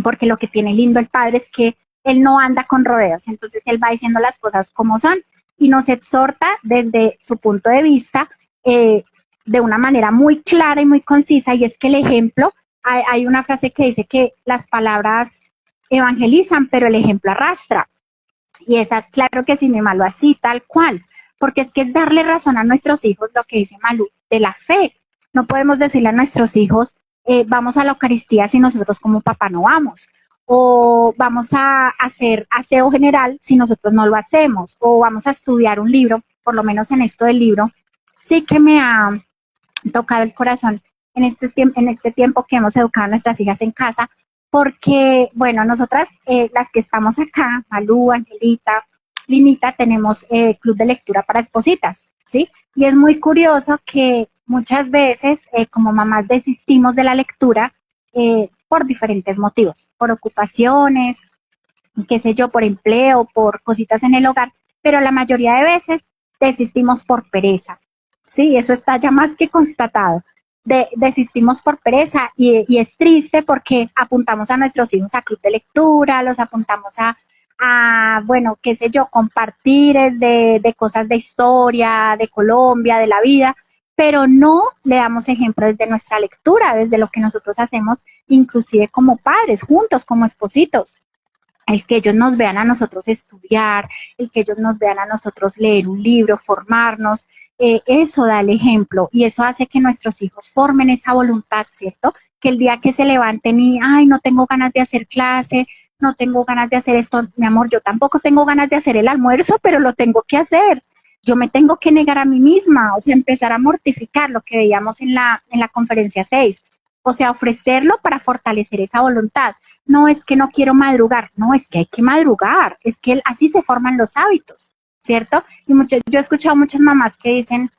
porque lo que tiene lindo el padre es que él no anda con rodeos, entonces él va diciendo las cosas como son y nos exhorta desde su punto de vista de una manera muy clara y muy concisa, y es que el ejemplo, hay una frase que dice que las palabras evangelizan, pero el ejemplo arrastra, y esa, claro que sí, mi Malu, así, tal cual, porque es que es darle razón a nuestros hijos, lo que dice Malu, de la fe. No podemos decirle a nuestros hijos, vamos a la Eucaristía si nosotros como papá no vamos. o vamos a hacer aseo general si nosotros no lo hacemos, o vamos a estudiar un libro, por lo menos en esto del libro, sí que me ha tocado el corazón en este tiempo que hemos educado a nuestras hijas en casa, porque, bueno, nosotras, las que estamos acá, Malú, Angelita, Linita, tenemos club de lectura para espositas, ¿sí? Y es muy curioso que muchas veces como mamás desistimos de la lectura por diferentes motivos, por ocupaciones, qué sé yo, por empleo, por cositas en el hogar, pero la mayoría de veces desistimos por pereza. Sí, eso está ya más que constatado. Desistimos por pereza y es triste porque apuntamos a nuestros hijos a club de lectura, los apuntamos bueno, qué sé yo, compartir de cosas de historia, de Colombia, de la vida, pero no le damos ejemplo desde nuestra lectura, desde lo que nosotros hacemos, inclusive como padres, juntos, como espositos. El que ellos nos vean a nosotros estudiar, el que ellos nos vean a nosotros leer un libro, formarnos, eso da el ejemplo y eso hace que nuestros hijos formen esa voluntad, ¿cierto? Que el día que se levanten y, ay, no tengo ganas de hacer clase, no tengo ganas de hacer esto, mi amor, yo tampoco tengo ganas de hacer el almuerzo, pero lo tengo que hacer. Yo me tengo que negar a mí misma, o sea, empezar a mortificar lo que veíamos en la conferencia 6, o sea, ofrecerlo para fortalecer esa voluntad. No es que no quiero madrugar, no, es que hay que madrugar, es que así se forman los hábitos, ¿cierto? Y yo he escuchado muchas mamás que dicen,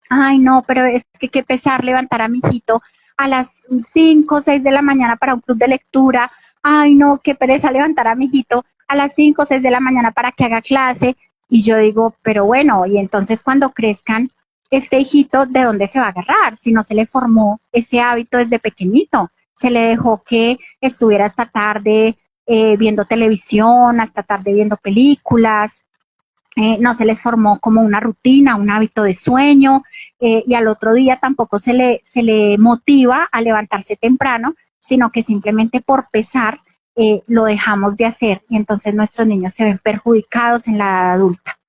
ay, no, pero es que qué pesar levantar a mi hijito a las 5 o 6 de la mañana para un club de lectura, ay, no, qué pereza levantar a mi hijito a las 5 o 6 de la mañana para que haga clase. Y yo digo, pero bueno, y entonces cuando crezcan, este hijito, ¿de dónde se va a agarrar? Si no se le formó ese hábito desde pequeñito, se le dejó que estuviera hasta tarde viendo televisión, hasta tarde viendo películas, no se les formó como una rutina, un hábito de sueño, y al otro día tampoco se le motiva a levantarse temprano, sino que simplemente por pesar lo dejamos de hacer y entonces nuestros niños se ven perjudicados en la edad adulta.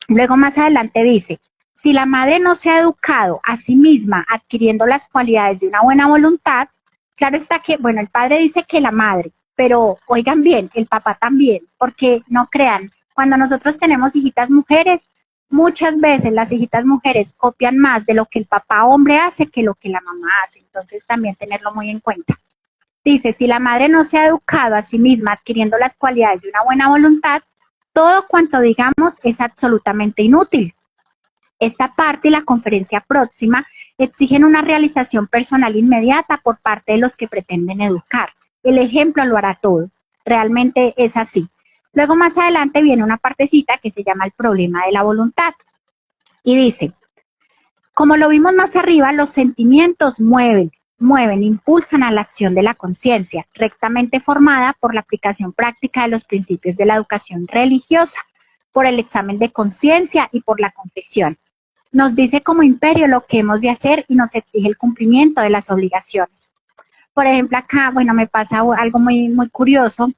Luego más adelante dice, si la madre no se ha educado a sí misma adquiriendo las cualidades de una buena voluntad, claro está que, bueno, el padre dice que la madre, pero oigan bien, el papá también, porque no crean, cuando nosotros tenemos hijitas mujeres, muchas veces las hijitas mujeres copian más de lo que el papá hombre hace que lo que la mamá hace, entonces también tenerlo muy en cuenta. Dice, si la madre no se ha educado a sí misma adquiriendo las cualidades de una buena voluntad, todo cuanto digamos es absolutamente inútil. Esta parte y la conferencia próxima exigen una realización personal inmediata por parte de los que pretenden educar. El ejemplo lo hará todo. Realmente es así. Luego más adelante viene una partecita que se llama el problema de la voluntad. Y dice, como lo vimos más arriba, los sentimientos mueven, impulsan a la acción de la conciencia, rectamente formada por la aplicación práctica de los principios de la educación religiosa, por el examen de conciencia y por la confesión. Nos dice como imperio lo que hemos de hacer y nos exige el cumplimiento de las obligaciones. Por ejemplo, acá, bueno, me pasa algo muy, muy curioso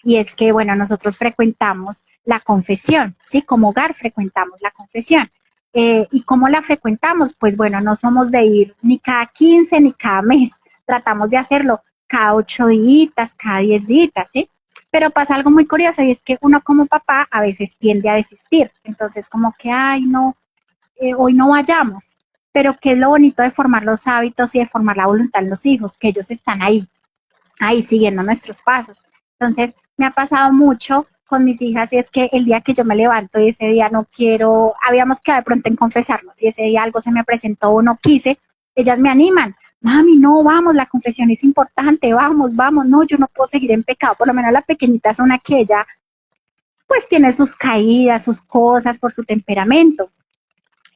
y es que, bueno, nosotros frecuentamos la confesión, ¿sí? Como hogar frecuentamos la confesión. ¿Y cómo la frecuentamos? Pues bueno, no somos de ir ni cada 15 ni cada mes, tratamos de hacerlo cada 8 días, cada 10 días, ¿sí? Pero pasa algo muy curioso y es que uno como papá a veces tiende a desistir, entonces como que, ay, no, hoy no vayamos, pero qué es lo bonito de formar los hábitos y de formar la voluntad en los hijos, que ellos están ahí siguiendo nuestros pasos. Entonces, me ha pasado mucho con mis hijas y es que el día que yo me levanto y ese día no quiero, habíamos quedado de pronto en confesarnos y ese día algo se me presentó o no quise, ellas me animan, mami, no, vamos, la confesión es importante, vamos, no, yo no puedo seguir en pecado, por lo menos la pequeñita es una que ella pues tiene sus caídas, sus cosas por su temperamento.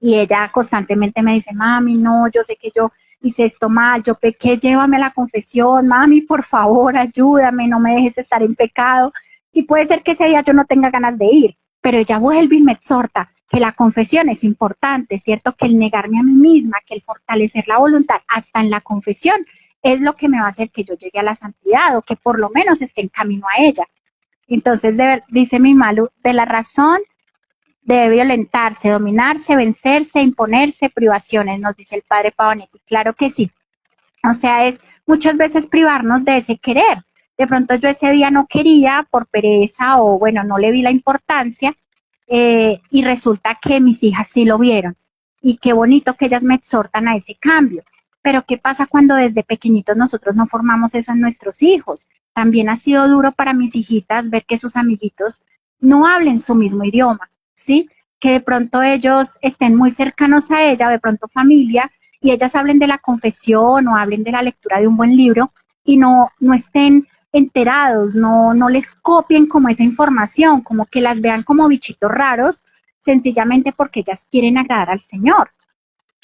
Y ella constantemente me dice, mami, no, yo sé que yo hice esto mal, yo pequé, llévame a la confesión, mami, por favor, ayúdame, no me dejes estar en pecado. Y puede ser que ese día yo no tenga ganas de ir, pero ella vuelve y me exhorta que la confesión es importante, ¿cierto? Que el negarme a mí misma, que el fortalecer la voluntad hasta en la confesión es lo que me va a hacer que yo llegue a la santidad o que por lo menos esté en camino a ella. Entonces, dice mi Malu, de la razón debe violentarse, dominarse, vencerse, imponerse, privaciones, nos dice el padre Pavonetti. Claro que sí. O sea, es muchas veces privarnos de ese querer, De pronto yo ese día no quería por pereza o bueno, no le vi la importancia y resulta que mis hijas sí lo vieron. Y qué bonito que ellas me exhortan a ese cambio. Pero ¿qué pasa cuando desde pequeñitos nosotros no formamos eso en nuestros hijos? También ha sido duro para mis hijitas ver que sus amiguitos no hablen su mismo idioma, ¿sí? Que de pronto ellos estén muy cercanos a ella, de pronto familia, y ellas hablen de la confesión o hablen de la lectura de un buen libro y no estén enterados, no les copien como esa información, como que las vean como bichitos raros, sencillamente porque ellas quieren agradar al Señor.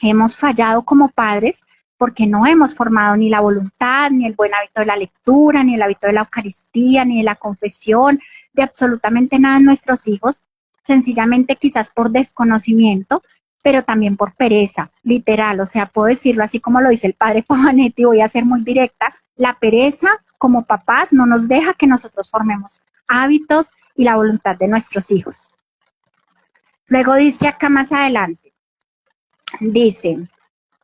Hemos fallado como padres porque no hemos formado ni la voluntad, ni el buen hábito de la lectura, ni el hábito de la Eucaristía, ni de la confesión, de absolutamente nada en nuestros hijos, sencillamente quizás por desconocimiento, pero también por pereza, literal, o sea, puedo decirlo así como lo dice el padre Pavanetti, voy a ser muy directa, la pereza como papás no nos deja que nosotros formemos hábitos y la voluntad de nuestros hijos. Luego dice acá más adelante, dice,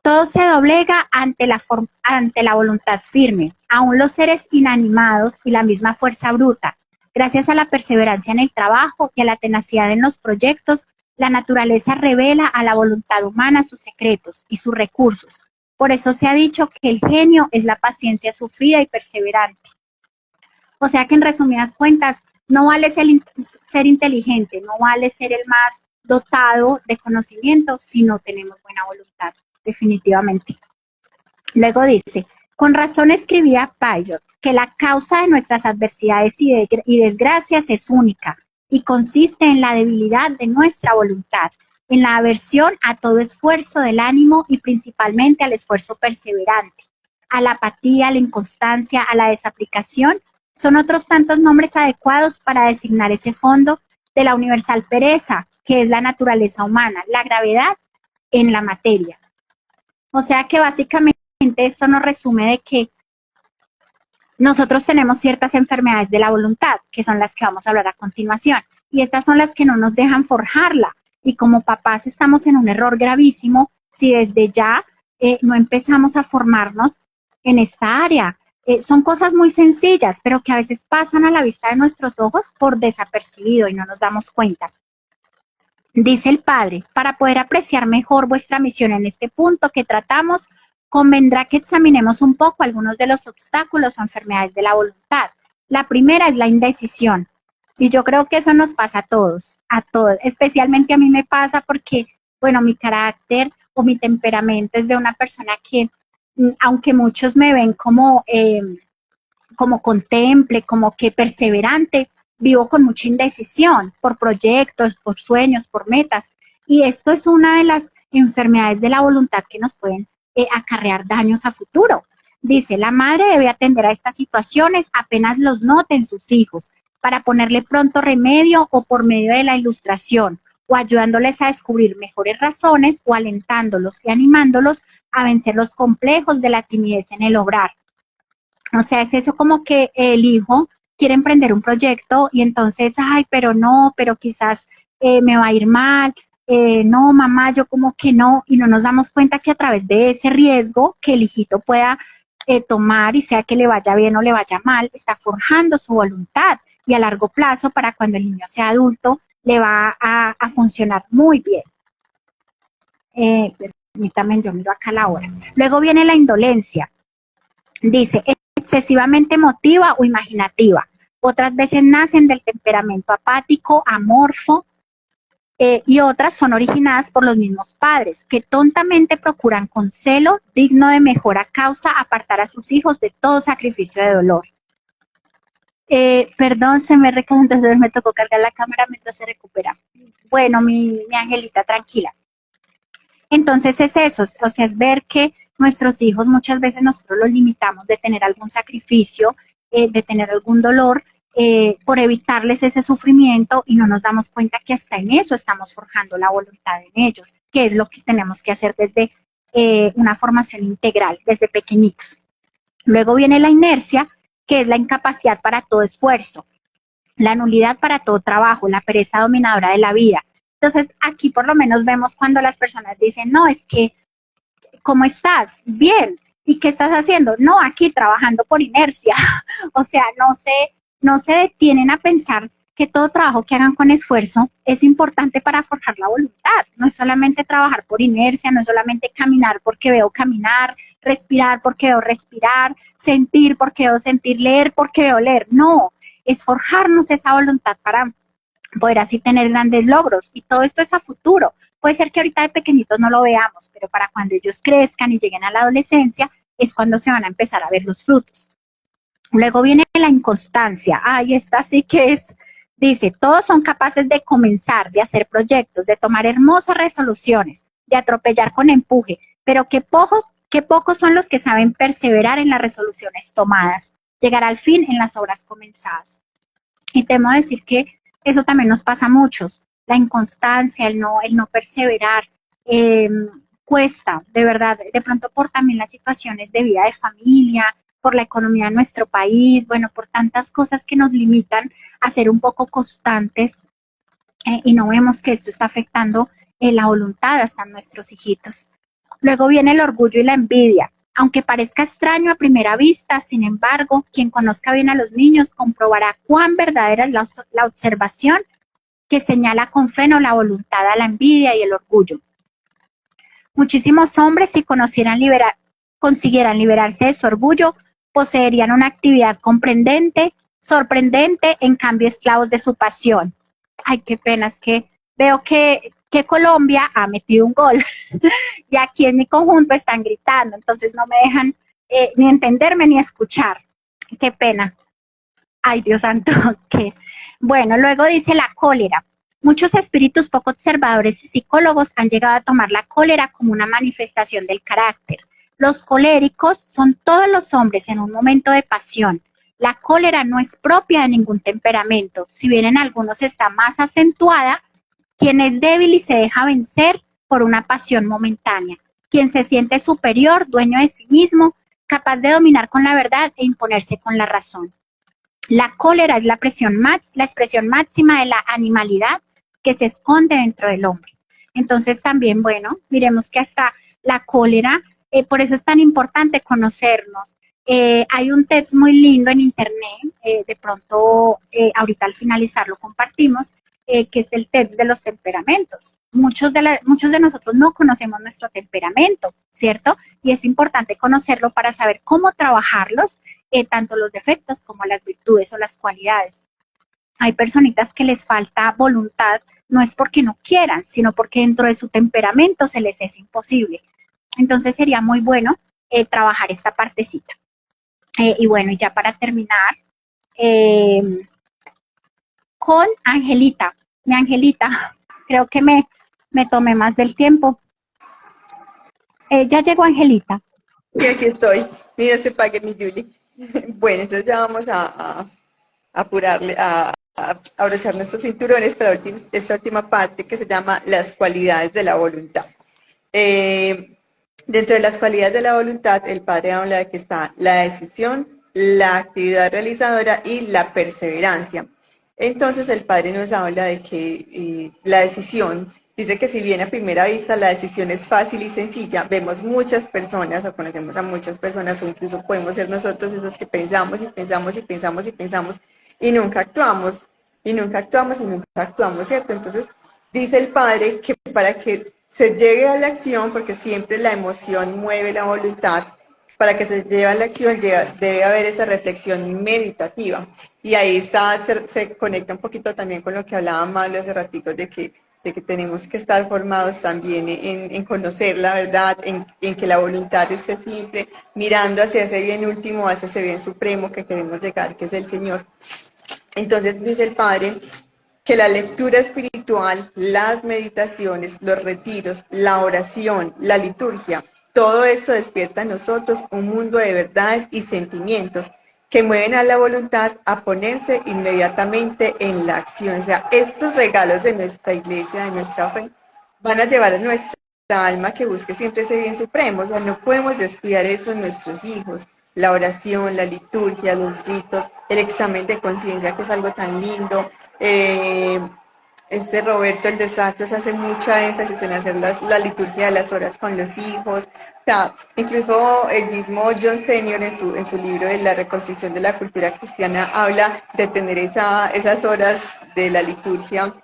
todo se doblega ante la voluntad firme, aún los seres inanimados y la misma fuerza bruta. Gracias a la perseverancia en el trabajo y a la tenacidad en los proyectos, la naturaleza revela a la voluntad humana sus secretos y sus recursos. Por eso se ha dicho que el genio es la paciencia sufrida y perseverante. O sea que en resumidas cuentas, no vale ser inteligente, no vale ser el más dotado de conocimiento si no tenemos buena voluntad, definitivamente. Luego dice, con razón escribía Payot que la causa de nuestras adversidades y desgracias es única y consiste en la debilidad de nuestra voluntad, en la aversión a todo esfuerzo del ánimo y principalmente al esfuerzo perseverante, a la apatía, a la inconstancia, a la desaplicación, son otros tantos nombres adecuados para designar ese fondo de la universal pereza, que es la naturaleza humana, la gravedad en la materia. O sea que básicamente esto nos resume de que nosotros tenemos ciertas enfermedades de la voluntad, que son las que vamos a hablar a continuación, y estas son las que no nos dejan forjarla. Y como papás estamos en un error gravísimo si desde ya no empezamos a formarnos en esta área. Son cosas muy sencillas, pero que a veces pasan a la vista de nuestros ojos por desapercibido y no nos damos cuenta. Dice el Padre, para poder apreciar mejor vuestra misión en este punto que tratamos, convendrá que examinemos un poco algunos de los obstáculos o enfermedades de la voluntad. La primera es la indecisión. Y yo creo que eso nos pasa a todos, especialmente a mí me pasa porque, bueno, mi carácter o mi temperamento es de una persona que, aunque muchos me ven como contemple, como que perseverante, vivo con mucha indecisión por proyectos, por sueños, por metas. Y esto es una de las enfermedades de la voluntad que nos pueden acarrear daños a futuro. Dice, la madre debe atender a estas situaciones apenas los noten sus hijos, para ponerle pronto remedio o por medio de la ilustración, o ayudándoles a descubrir mejores razones o alentándolos y animándolos a vencer los complejos de la timidez en el obrar. O sea, es eso como que el hijo quiere emprender un proyecto y entonces, ay, pero no, pero quizás me va a ir mal, no, mamá, yo como que no, y no nos damos cuenta que a través de ese riesgo que el hijito pueda tomar y sea que le vaya bien o le vaya mal, está forjando su voluntad y a largo plazo para cuando el niño sea adulto le va a funcionar muy bien. Permítame, yo miro acá la hora. Luego viene la indolencia. Dice, excesivamente emotiva o imaginativa. Otras veces nacen del temperamento apático, amorfo, y otras son originadas por los mismos padres, que tontamente procuran con celo, digno de mejora causa, apartar a sus hijos de todo sacrificio de dolor. Perdón, se me recalentó, entonces me tocó cargar la cámara mientras se recupera. Bueno, mi angelita, tranquila. Entonces es eso, o sea, es ver que nuestros hijos muchas veces nosotros los limitamos de tener algún sacrificio, de tener algún dolor, por evitarles ese sufrimiento y no nos damos cuenta que hasta en eso estamos forjando la voluntad en ellos, que es lo que tenemos que hacer desde una formación integral, desde pequeñitos. Luego viene la inercia, que es la incapacidad para todo esfuerzo, la nulidad para todo trabajo, la pereza dominadora de la vida. Entonces, aquí por lo menos vemos cuando las personas dicen, no, es que, ¿cómo estás? Bien. ¿Y qué estás haciendo? No, aquí trabajando por inercia. O sea, no se detienen a pensar que todo trabajo que hagan con esfuerzo es importante para forjar la voluntad. No es solamente trabajar por inercia, no es solamente caminar porque veo caminar, respirar porque veo respirar, sentir porque veo sentir, leer porque veo leer. No, es forjarnos esa voluntad para poder así tener grandes logros. Y todo esto es a futuro. Puede ser que ahorita de pequeñitos no lo veamos, pero para cuando ellos crezcan y lleguen a la adolescencia es cuando se van a empezar a ver los frutos. Luego viene la inconstancia. Ay, esta sí que es, dice, todos son capaces de comenzar, de hacer proyectos, de tomar hermosas resoluciones, de atropellar con empuje, pero qué pocos son los que saben perseverar en las resoluciones tomadas, llegar al fin en las obras comenzadas. Y temo decir que eso también nos pasa a muchos, la inconstancia, el no perseverar, cuesta, de verdad, de pronto por también las situaciones de vida de familia, por la economía de nuestro país, bueno, por tantas cosas que nos limitan a ser un poco constantes y no vemos que esto está afectando la voluntad hasta nuestros hijitos. Luego viene el orgullo y la envidia. Aunque parezca extraño a primera vista, sin embargo, quien conozca bien a los niños comprobará cuán verdadera es la observación que señala con freno la voluntad a la envidia y el orgullo. Muchísimos hombres, si consiguieran liberarse de su orgullo, poseerían una actividad comprendente, sorprendente, en cambio esclavos de su pasión. Ay, qué pena, es que veo que Colombia ha metido un gol y aquí en mi conjunto están gritando, entonces no me dejan ni entenderme ni escuchar. Qué pena. Ay, Dios santo, que bueno, luego dice la cólera. Muchos espíritus poco observadores y psicólogos han llegado a tomar la cólera como una manifestación del carácter. Los coléricos son todos los hombres en un momento de pasión. La cólera no es propia de ningún temperamento, si bien en algunos está más acentuada. Quien es débil y se deja vencer por una pasión momentánea. Quien se siente superior, dueño de sí mismo, capaz de dominar con la verdad e imponerse con la razón. La cólera es la expresión máxima de la animalidad que se esconde dentro del hombre. Entonces también, bueno, miremos que hasta la cólera, por eso es tan importante conocernos. Hay un test muy lindo en internet, de pronto ahorita al finalizar lo compartimos, que es el test de los temperamentos. Muchos de nosotros no conocemos nuestro temperamento, ¿cierto? Y es importante conocerlo para saber cómo trabajarlos, tanto los defectos como las virtudes o las cualidades. Hay personitas que les falta voluntad, no es porque no quieran, sino porque dentro de su temperamento se les es imposible. Entonces sería muy bueno trabajar esta partecita. Y bueno, ya para terminar, con Angelita. Mi Angelita, creo que me tomé más del tiempo. Ya llegó Angelita. Y aquí estoy. Mira, se pague mi Julie. Bueno, entonces ya vamos a apurarle, a abrochar nuestros cinturones para esta última parte que se llama las cualidades de la voluntad. Dentro de las cualidades de la voluntad, el padre habla de que está la decisión, la actividad realizadora y la perseverancia. Entonces el padre nos habla de que la decisión, dice que si bien a primera vista la decisión es fácil y sencilla, vemos muchas personas o conocemos a muchas personas o incluso podemos ser nosotros esos que pensamos y pensamos y pensamos y pensamos y nunca actuamos, y nunca actuamos y nunca actuamos, ¿cierto? Entonces dice el padre que para que se llegue a la acción, porque siempre la emoción mueve la voluntad, para que se lleve a la acción debe haber esa reflexión meditativa. Y ahí está, se conecta un poquito también con lo que hablaba Mario hace ratito, de que tenemos que estar formados también en conocer la verdad, en que la voluntad esté siempre mirando hacia ese bien último, hacia ese bien supremo que queremos llegar, que es el Señor. Entonces dice el Padre que la lectura espiritual, las meditaciones, los retiros, la oración, la liturgia, todo esto despierta en nosotros un mundo de verdades y sentimientos que mueven a la voluntad a ponerse inmediatamente en la acción. O sea, estos regalos de nuestra iglesia, de nuestra fe, van a llevar a nuestra alma que busque siempre ese bien supremo. O sea, no podemos descuidar eso en nuestros hijos. La oración, la liturgia, los ritos, el examen de conciencia, que es algo tan lindo, Este Roberto, el de Sacros, hace mucha énfasis en hacer la liturgia de las horas con los hijos. O sea, incluso el mismo John Senior en su libro de la reconstrucción de la cultura cristiana habla de tener esas horas de la liturgia,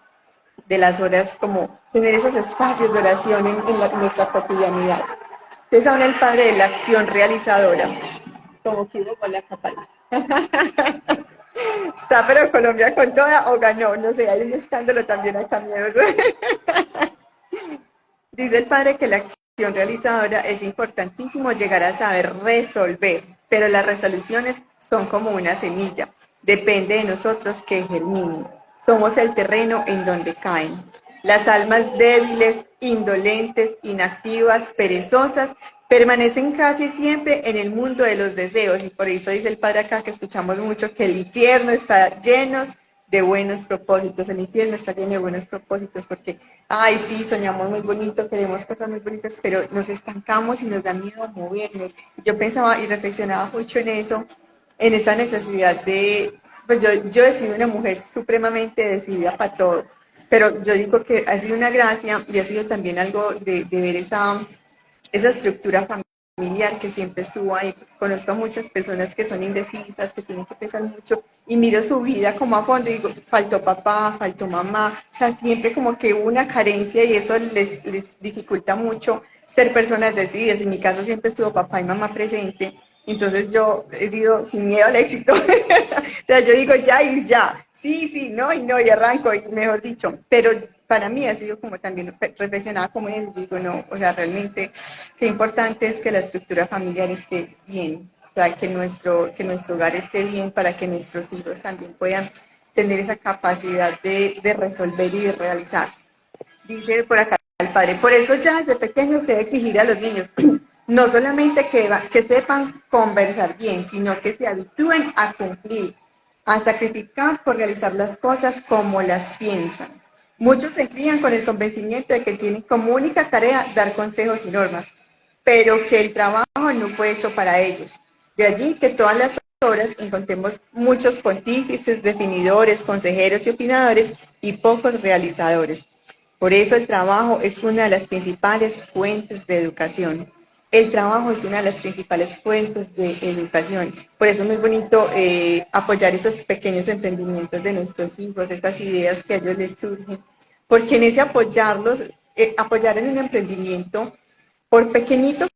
de las horas como tener esos espacios de oración en nuestra cotidianidad. Entonces habla el padre de la acción realizadora, como que hubo con la capaz. Está pero Colombia con toda o ganó, no sé, hay un escándalo también acá miedoso. Dice el padre que la acción realizadora es importantísimo llegar a saber resolver, pero las resoluciones son como una semilla, depende de nosotros que germinen. Somos el terreno en donde caen. Las almas débiles, indolentes, inactivas, perezosas, permanecen casi siempre en el mundo de los deseos, y por eso dice el padre acá que escuchamos mucho que el infierno está lleno de buenos propósitos, el infierno está lleno de buenos propósitos, porque, ay, sí, soñamos muy bonito, queremos cosas muy bonitas, pero nos estancamos y nos da miedo movernos. Yo pensaba y reflexionaba mucho en eso, en esa necesidad de, pues yo he sido una mujer supremamente decidida para todo, pero yo digo que ha sido una gracia y ha sido también algo de ver esa estructura familiar que siempre estuvo ahí. Conozco a muchas personas que son indecisas, que tienen que pensar mucho, y miro su vida como a fondo y digo, faltó papá, faltó mamá, o sea, siempre como que hubo una carencia y eso les dificulta mucho ser personas decididas. En mi caso siempre estuvo papá y mamá presente, entonces yo he sido sin miedo al éxito. O sea, yo digo ya y ya, sí, sí, no, y arranco, y mejor dicho, pero para mí ha sido como también reflexionada como en, digo, no, o sea, realmente qué importante es que la estructura familiar esté bien, o sea, que nuestro hogar esté bien para que nuestros hijos también puedan tener esa capacidad de resolver y de realizar. Dice por acá el padre, por eso ya desde pequeños se debe exigir a los niños, no solamente que sepan conversar bien, sino que se habitúen a cumplir, a sacrificar por realizar las cosas como las piensan. Muchos se crían con el convencimiento de que tienen como única tarea dar consejos y normas, pero que el trabajo no fue hecho para ellos. De allí que todas las horas encontremos muchos pontífices, definidores, consejeros y opinadores y pocos realizadores. Por eso el trabajo es una de las principales fuentes de educación. El trabajo es una de las principales fuentes de educación. Por eso es muy bonito apoyar esos pequeños emprendimientos de nuestros hijos, esas ideas que a ellos les surgen, porque en ese apoyarlos, apoyar en un emprendimiento, por pequeñito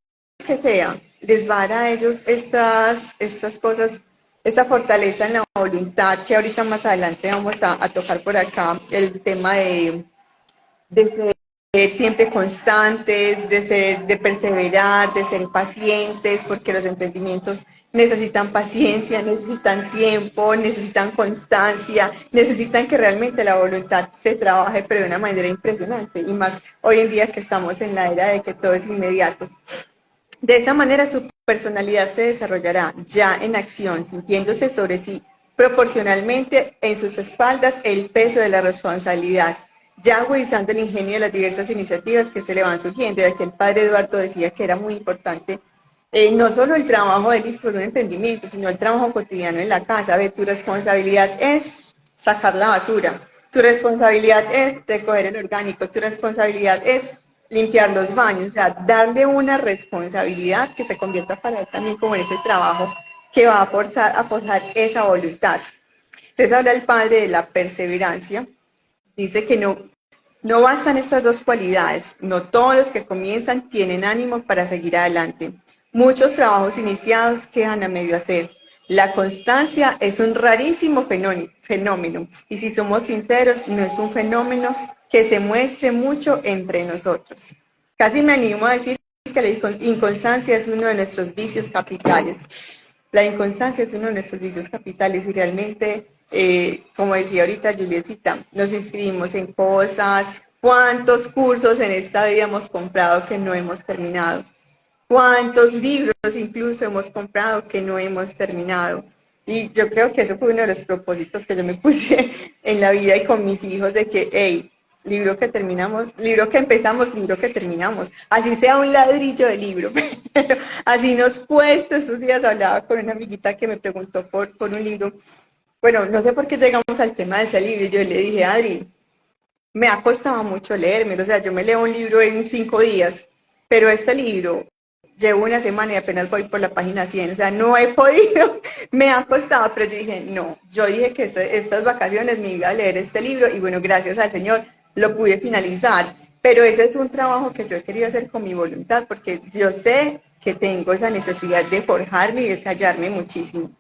que sea, les va a dar a ellos estas cosas, esta fortaleza en la voluntad, que ahorita más adelante vamos a tocar por acá, el tema de ser siempre constantes, de perseverar, de ser pacientes, porque los emprendimientos necesitan paciencia, necesitan tiempo, necesitan constancia, necesitan que realmente la voluntad se trabaje, pero de una manera impresionante, y más hoy en día que estamos en la era de que todo es inmediato. De esa manera su personalidad se desarrollará ya en acción, sintiéndose sobre sí proporcionalmente en sus espaldas el peso de la responsabilidad, ya agudizando el ingenio de las diversas iniciativas que se le van surgiendo. Y aquí el padre Eduardo decía que era muy importante no solo el trabajo de listo un emprendimiento, sino el trabajo cotidiano en la casa. A ver, tu responsabilidad es sacar la basura, tu responsabilidad es recoger el orgánico, tu responsabilidad es limpiar los baños, o sea, darle una responsabilidad que se convierta para él también como en ese trabajo que va a forzar esa voluntad. Entonces habla el padre de la perseverancia, dice que no bastan estas dos cualidades, no todos los que comienzan tienen ánimo para seguir adelante. Muchos trabajos iniciados quedan a medio hacer. La constancia es un rarísimo fenómeno, y si somos sinceros, no es un fenómeno que se muestre mucho entre nosotros. Casi me animo a decir que la inconstancia es uno de nuestros vicios capitales. La inconstancia es uno de nuestros vicios capitales, y realmente, como decía ahorita Julietcita, nos inscribimos en cosas. ¿Cuántos cursos en esta vida hemos comprado que no hemos terminado? ¿Cuántos libros incluso hemos comprado que no hemos terminado? Y yo creo que eso fue uno de los propósitos que yo me puse en la vida y con mis hijos, de que, hey, libro que terminamos, libro que empezamos, libro que terminamos. Así sea un ladrillo de libro. Pero así nos cuesta. Estos días hablaba con una amiguita que me preguntó por un libro. Bueno, no sé por qué llegamos al tema de ese libro. Yo le dije, Adri, me ha costado mucho leérmelo, o sea, yo me leo un libro en 5 días, pero este libro llevo una semana y apenas voy por la página 100, o sea, no he podido, me ha costado, pero yo dije, no, yo dije que estas vacaciones me iba a leer este libro y bueno, gracias al Señor lo pude finalizar, pero ese es un trabajo que yo he querido hacer con mi voluntad, porque yo sé que tengo esa necesidad de forjarme y de callarme muchísimo.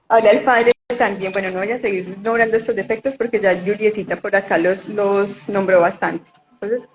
Habla el Padre también, bueno, no voy a seguir nombrando estos defectos porque ya Juliecita por acá los nombró bastante. Entonces,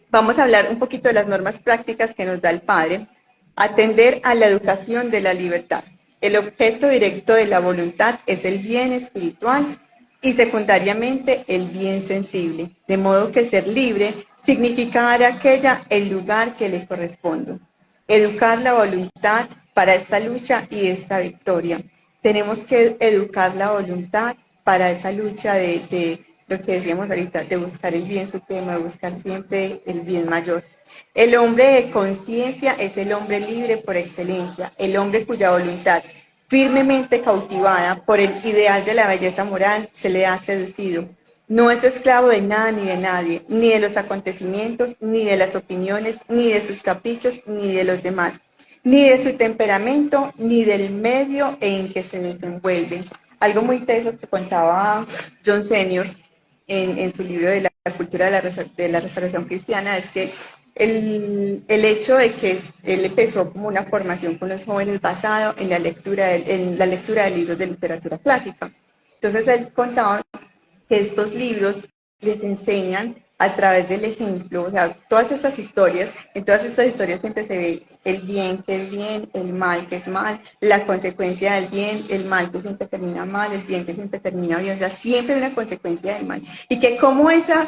vamos a hablar un poquito de las normas prácticas que nos da el Padre. Atender a la educación de la libertad. El objeto directo de la voluntad es el bien espiritual y secundariamente el bien sensible, de modo que ser libre significa dar a aquella el lugar que le corresponde. Educar la voluntad para esta lucha y esta victoria. Tenemos que educar la voluntad para esa lucha de lo que decíamos ahorita, de buscar el bien supremo, de buscar siempre el bien mayor. El hombre de conciencia es el hombre libre por excelencia, el hombre cuya voluntad, firmemente cautivada por el ideal de la belleza moral, se le ha seducido. No es esclavo de nada ni de nadie, ni de los acontecimientos, ni de las opiniones, ni de sus caprichos, ni de los demás, ni de su temperamento, ni del medio en que se desenvuelve. Algo muy teso que contaba John Senior en su libro de la cultura de la restauración cristiana es que el hecho de que él empezó como una formación con los jóvenes basado en la lectura de libros de literatura clásica. Entonces él contaba que estos libros les enseñan a través del ejemplo, o sea, todas estas historias, en todas estas historias siempre se ve el bien que es bien, el mal que es mal, la consecuencia del bien, el mal que siempre termina mal, el bien que siempre termina bien, o sea, siempre hay una consecuencia del mal. Y que como esa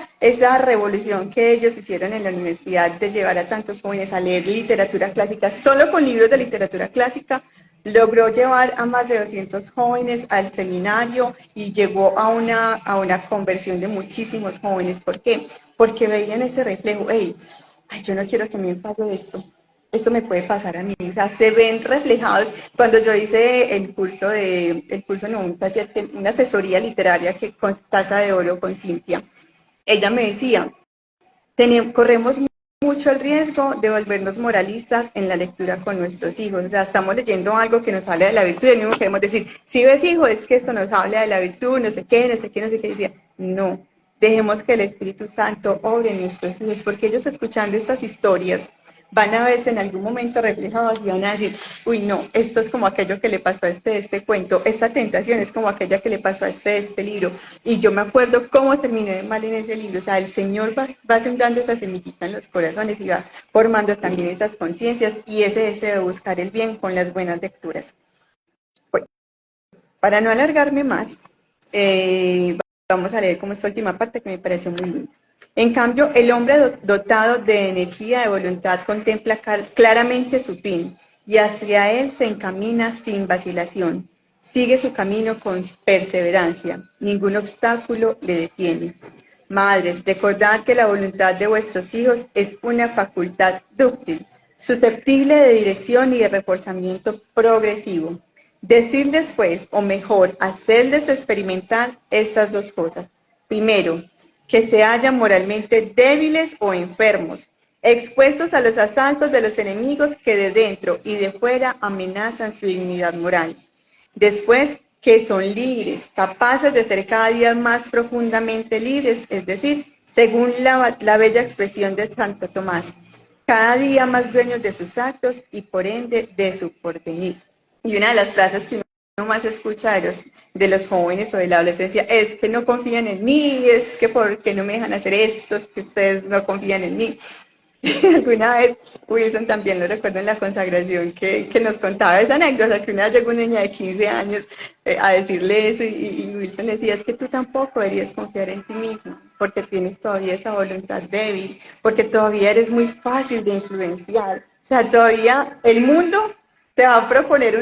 revolución que ellos hicieron en la universidad de llevar a tantos jóvenes a leer literatura clásica, solo con libros de literatura clásica, logró llevar a más de 200 jóvenes al seminario y llegó a una conversión de muchísimos jóvenes. ¿Por qué? Porque veían ese reflejo, hey, ay, yo no quiero que me pase esto me puede pasar a mí. O sea, se ven reflejados. Cuando yo hice un taller, una asesoría literaria que con Taza de Oro con Cintia, ella me decía, corremos mucho el riesgo de volvernos moralistas en la lectura con nuestros hijos. O sea, estamos leyendo algo que nos habla de la virtud y mismo queremos decir, si ves hijo, es que esto nos habla de la virtud, no sé qué, no sé qué, no sé qué. Decía, no, dejemos que el Espíritu Santo obre en nuestros hijos, porque ellos escuchando estas historias van a verse en algún momento reflejados y van a decir, uy, no, esto es como aquello que le pasó a este cuento, esta tentación es como aquella que le pasó a este libro. Y yo me acuerdo cómo terminé mal en ese libro. O sea, el Señor va sembrando esa semillita en los corazones y va formando también esas conciencias y ese deseo de buscar el bien con las buenas lecturas. Bueno, para no alargarme más, vamos a leer como esta última parte que me pareció muy linda. En cambio, el hombre dotado de energía de voluntad contempla claramente su fin y hacia él se encamina sin vacilación. Sigue su camino con perseverancia. Ningún obstáculo le detiene. Madres, recordad que la voluntad de vuestros hijos es una facultad dúctil, susceptible de dirección y de reforzamiento progresivo. Decirles, pues, o mejor, hacerles experimentar estas dos cosas. Primero, que se hallan moralmente débiles o enfermos, expuestos a los asaltos de los enemigos que de dentro y de fuera amenazan su dignidad moral. Después, que son libres, capaces de ser cada día más profundamente libres, es decir, según la bella expresión de Santo Tomás, cada día más dueños de sus actos y por ende de su porvenir. Y una de las frases que uno más escucha de los jóvenes o de la adolescencia es que no confían en mí, es que porque no me dejan hacer esto, es que ustedes no confían en mí. Alguna vez Wilson también lo recuerdo en la consagración que nos contaba esa anécdota, que una vez llegó una niña de 15 años a decirle eso y Wilson le decía, es que tú tampoco deberías confiar en ti mismo, porque tienes todavía esa voluntad débil, porque todavía eres muy fácil de influenciar. O sea, todavía el mundo te va a proponer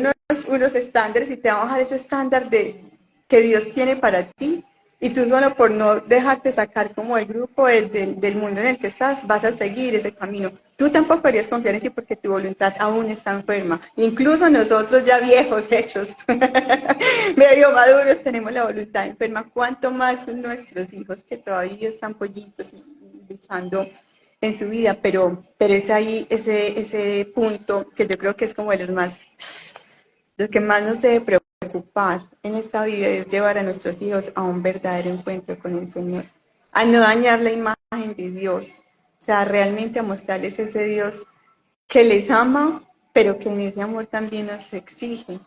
unos estándares y te va a bajar ese estándar que Dios tiene para ti. Y tú solo por no dejarte sacar como el grupo del mundo en el que estás, vas a seguir ese camino. Tú tampoco podrías confiar en ti porque tu voluntad aún está enferma. Incluso nosotros ya viejos, hechos, medio maduros, tenemos la voluntad enferma. ¿Cuánto más son nuestros hijos que todavía están pollitos y luchando en su vida? Pero es ahí ese punto que yo creo que es como de lo que más nos debe preocupar en esta vida es llevar a nuestros hijos a un verdadero encuentro con el Señor, a no dañar la imagen de Dios, o sea, realmente a mostrarles ese Dios que les ama, pero que en ese amor también nos exige,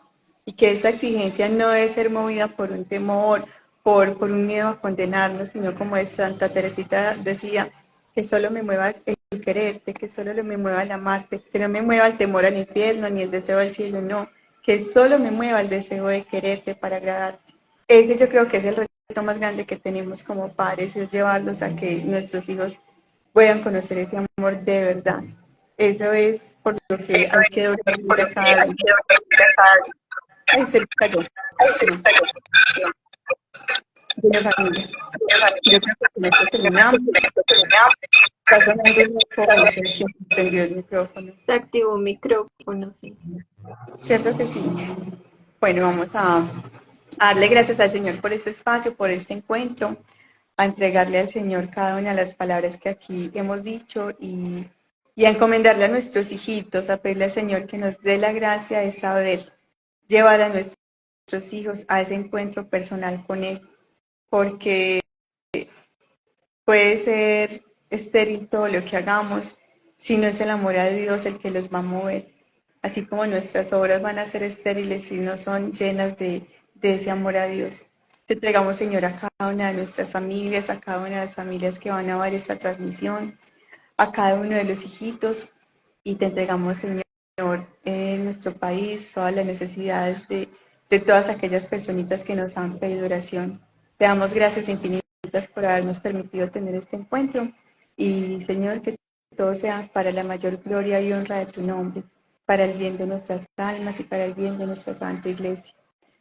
y que esa exigencia no debe ser movida por un temor, por un miedo a condenarnos, sino como de Santa Teresita decía, que solo me mueva el quererte, que solo me mueva el amarte, que no me mueva el temor al infierno ni el deseo al cielo, no, que solo me mueva el deseo de quererte para agradarte. Ese yo creo que es el reto más grande que tenemos como padres, es llevarlos a que nuestros hijos puedan conocer ese amor de verdad. Eso es por lo que hay que dormir a cada día. Ay, se le cayó. De la familia. Yo creo que con esto terminamos. Está sonando el micrófono, no sé quién prendió el micrófono. Se activó un micrófono, sí. ¿Cierto que sí? Bueno, vamos a darle gracias al Señor por este espacio, por este encuentro, a entregarle al Señor cada una de las palabras que aquí hemos dicho y a encomendarle a nuestros hijitos, a pedirle al Señor que nos dé la gracia de saber llevar a nuestros hijos a ese encuentro personal con Él, porque puede ser estéril todo lo que hagamos si no es el amor a Dios el que los va a mover. Así como nuestras obras van a ser estériles si no son llenas de ese amor a Dios. Te entregamos, Señor, a cada una de nuestras familias, a cada una de las familias que van a ver esta transmisión, a cada uno de los hijitos, y te entregamos, Señor, en nuestro país, todas las necesidades de todas aquellas personitas que nos han pedido oración. Te damos gracias infinitas por habernos permitido tener este encuentro, y, Señor, que todo sea para la mayor gloria y honra de tu nombre, para el bien de nuestras almas y para el bien de nuestra Santa Iglesia.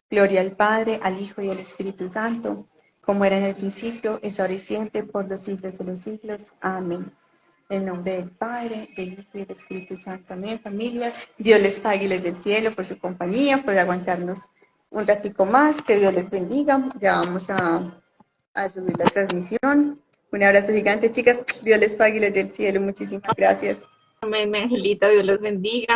Gloria al Padre, al Hijo y al Espíritu Santo, como era en el principio, es ahora y siempre, por los siglos de los siglos. Amén. En el nombre del Padre, del Hijo y del Espíritu Santo. Amén, familia. Dios les pague y les dé el cielo por su compañía, por aguantarnos un ratico más. Que Dios les bendiga. Ya vamos a subir la transmisión. Un abrazo gigante, chicas. Dios les pague y les dé el cielo. Muchísimas gracias. Amén, Angelita, Dios los bendiga.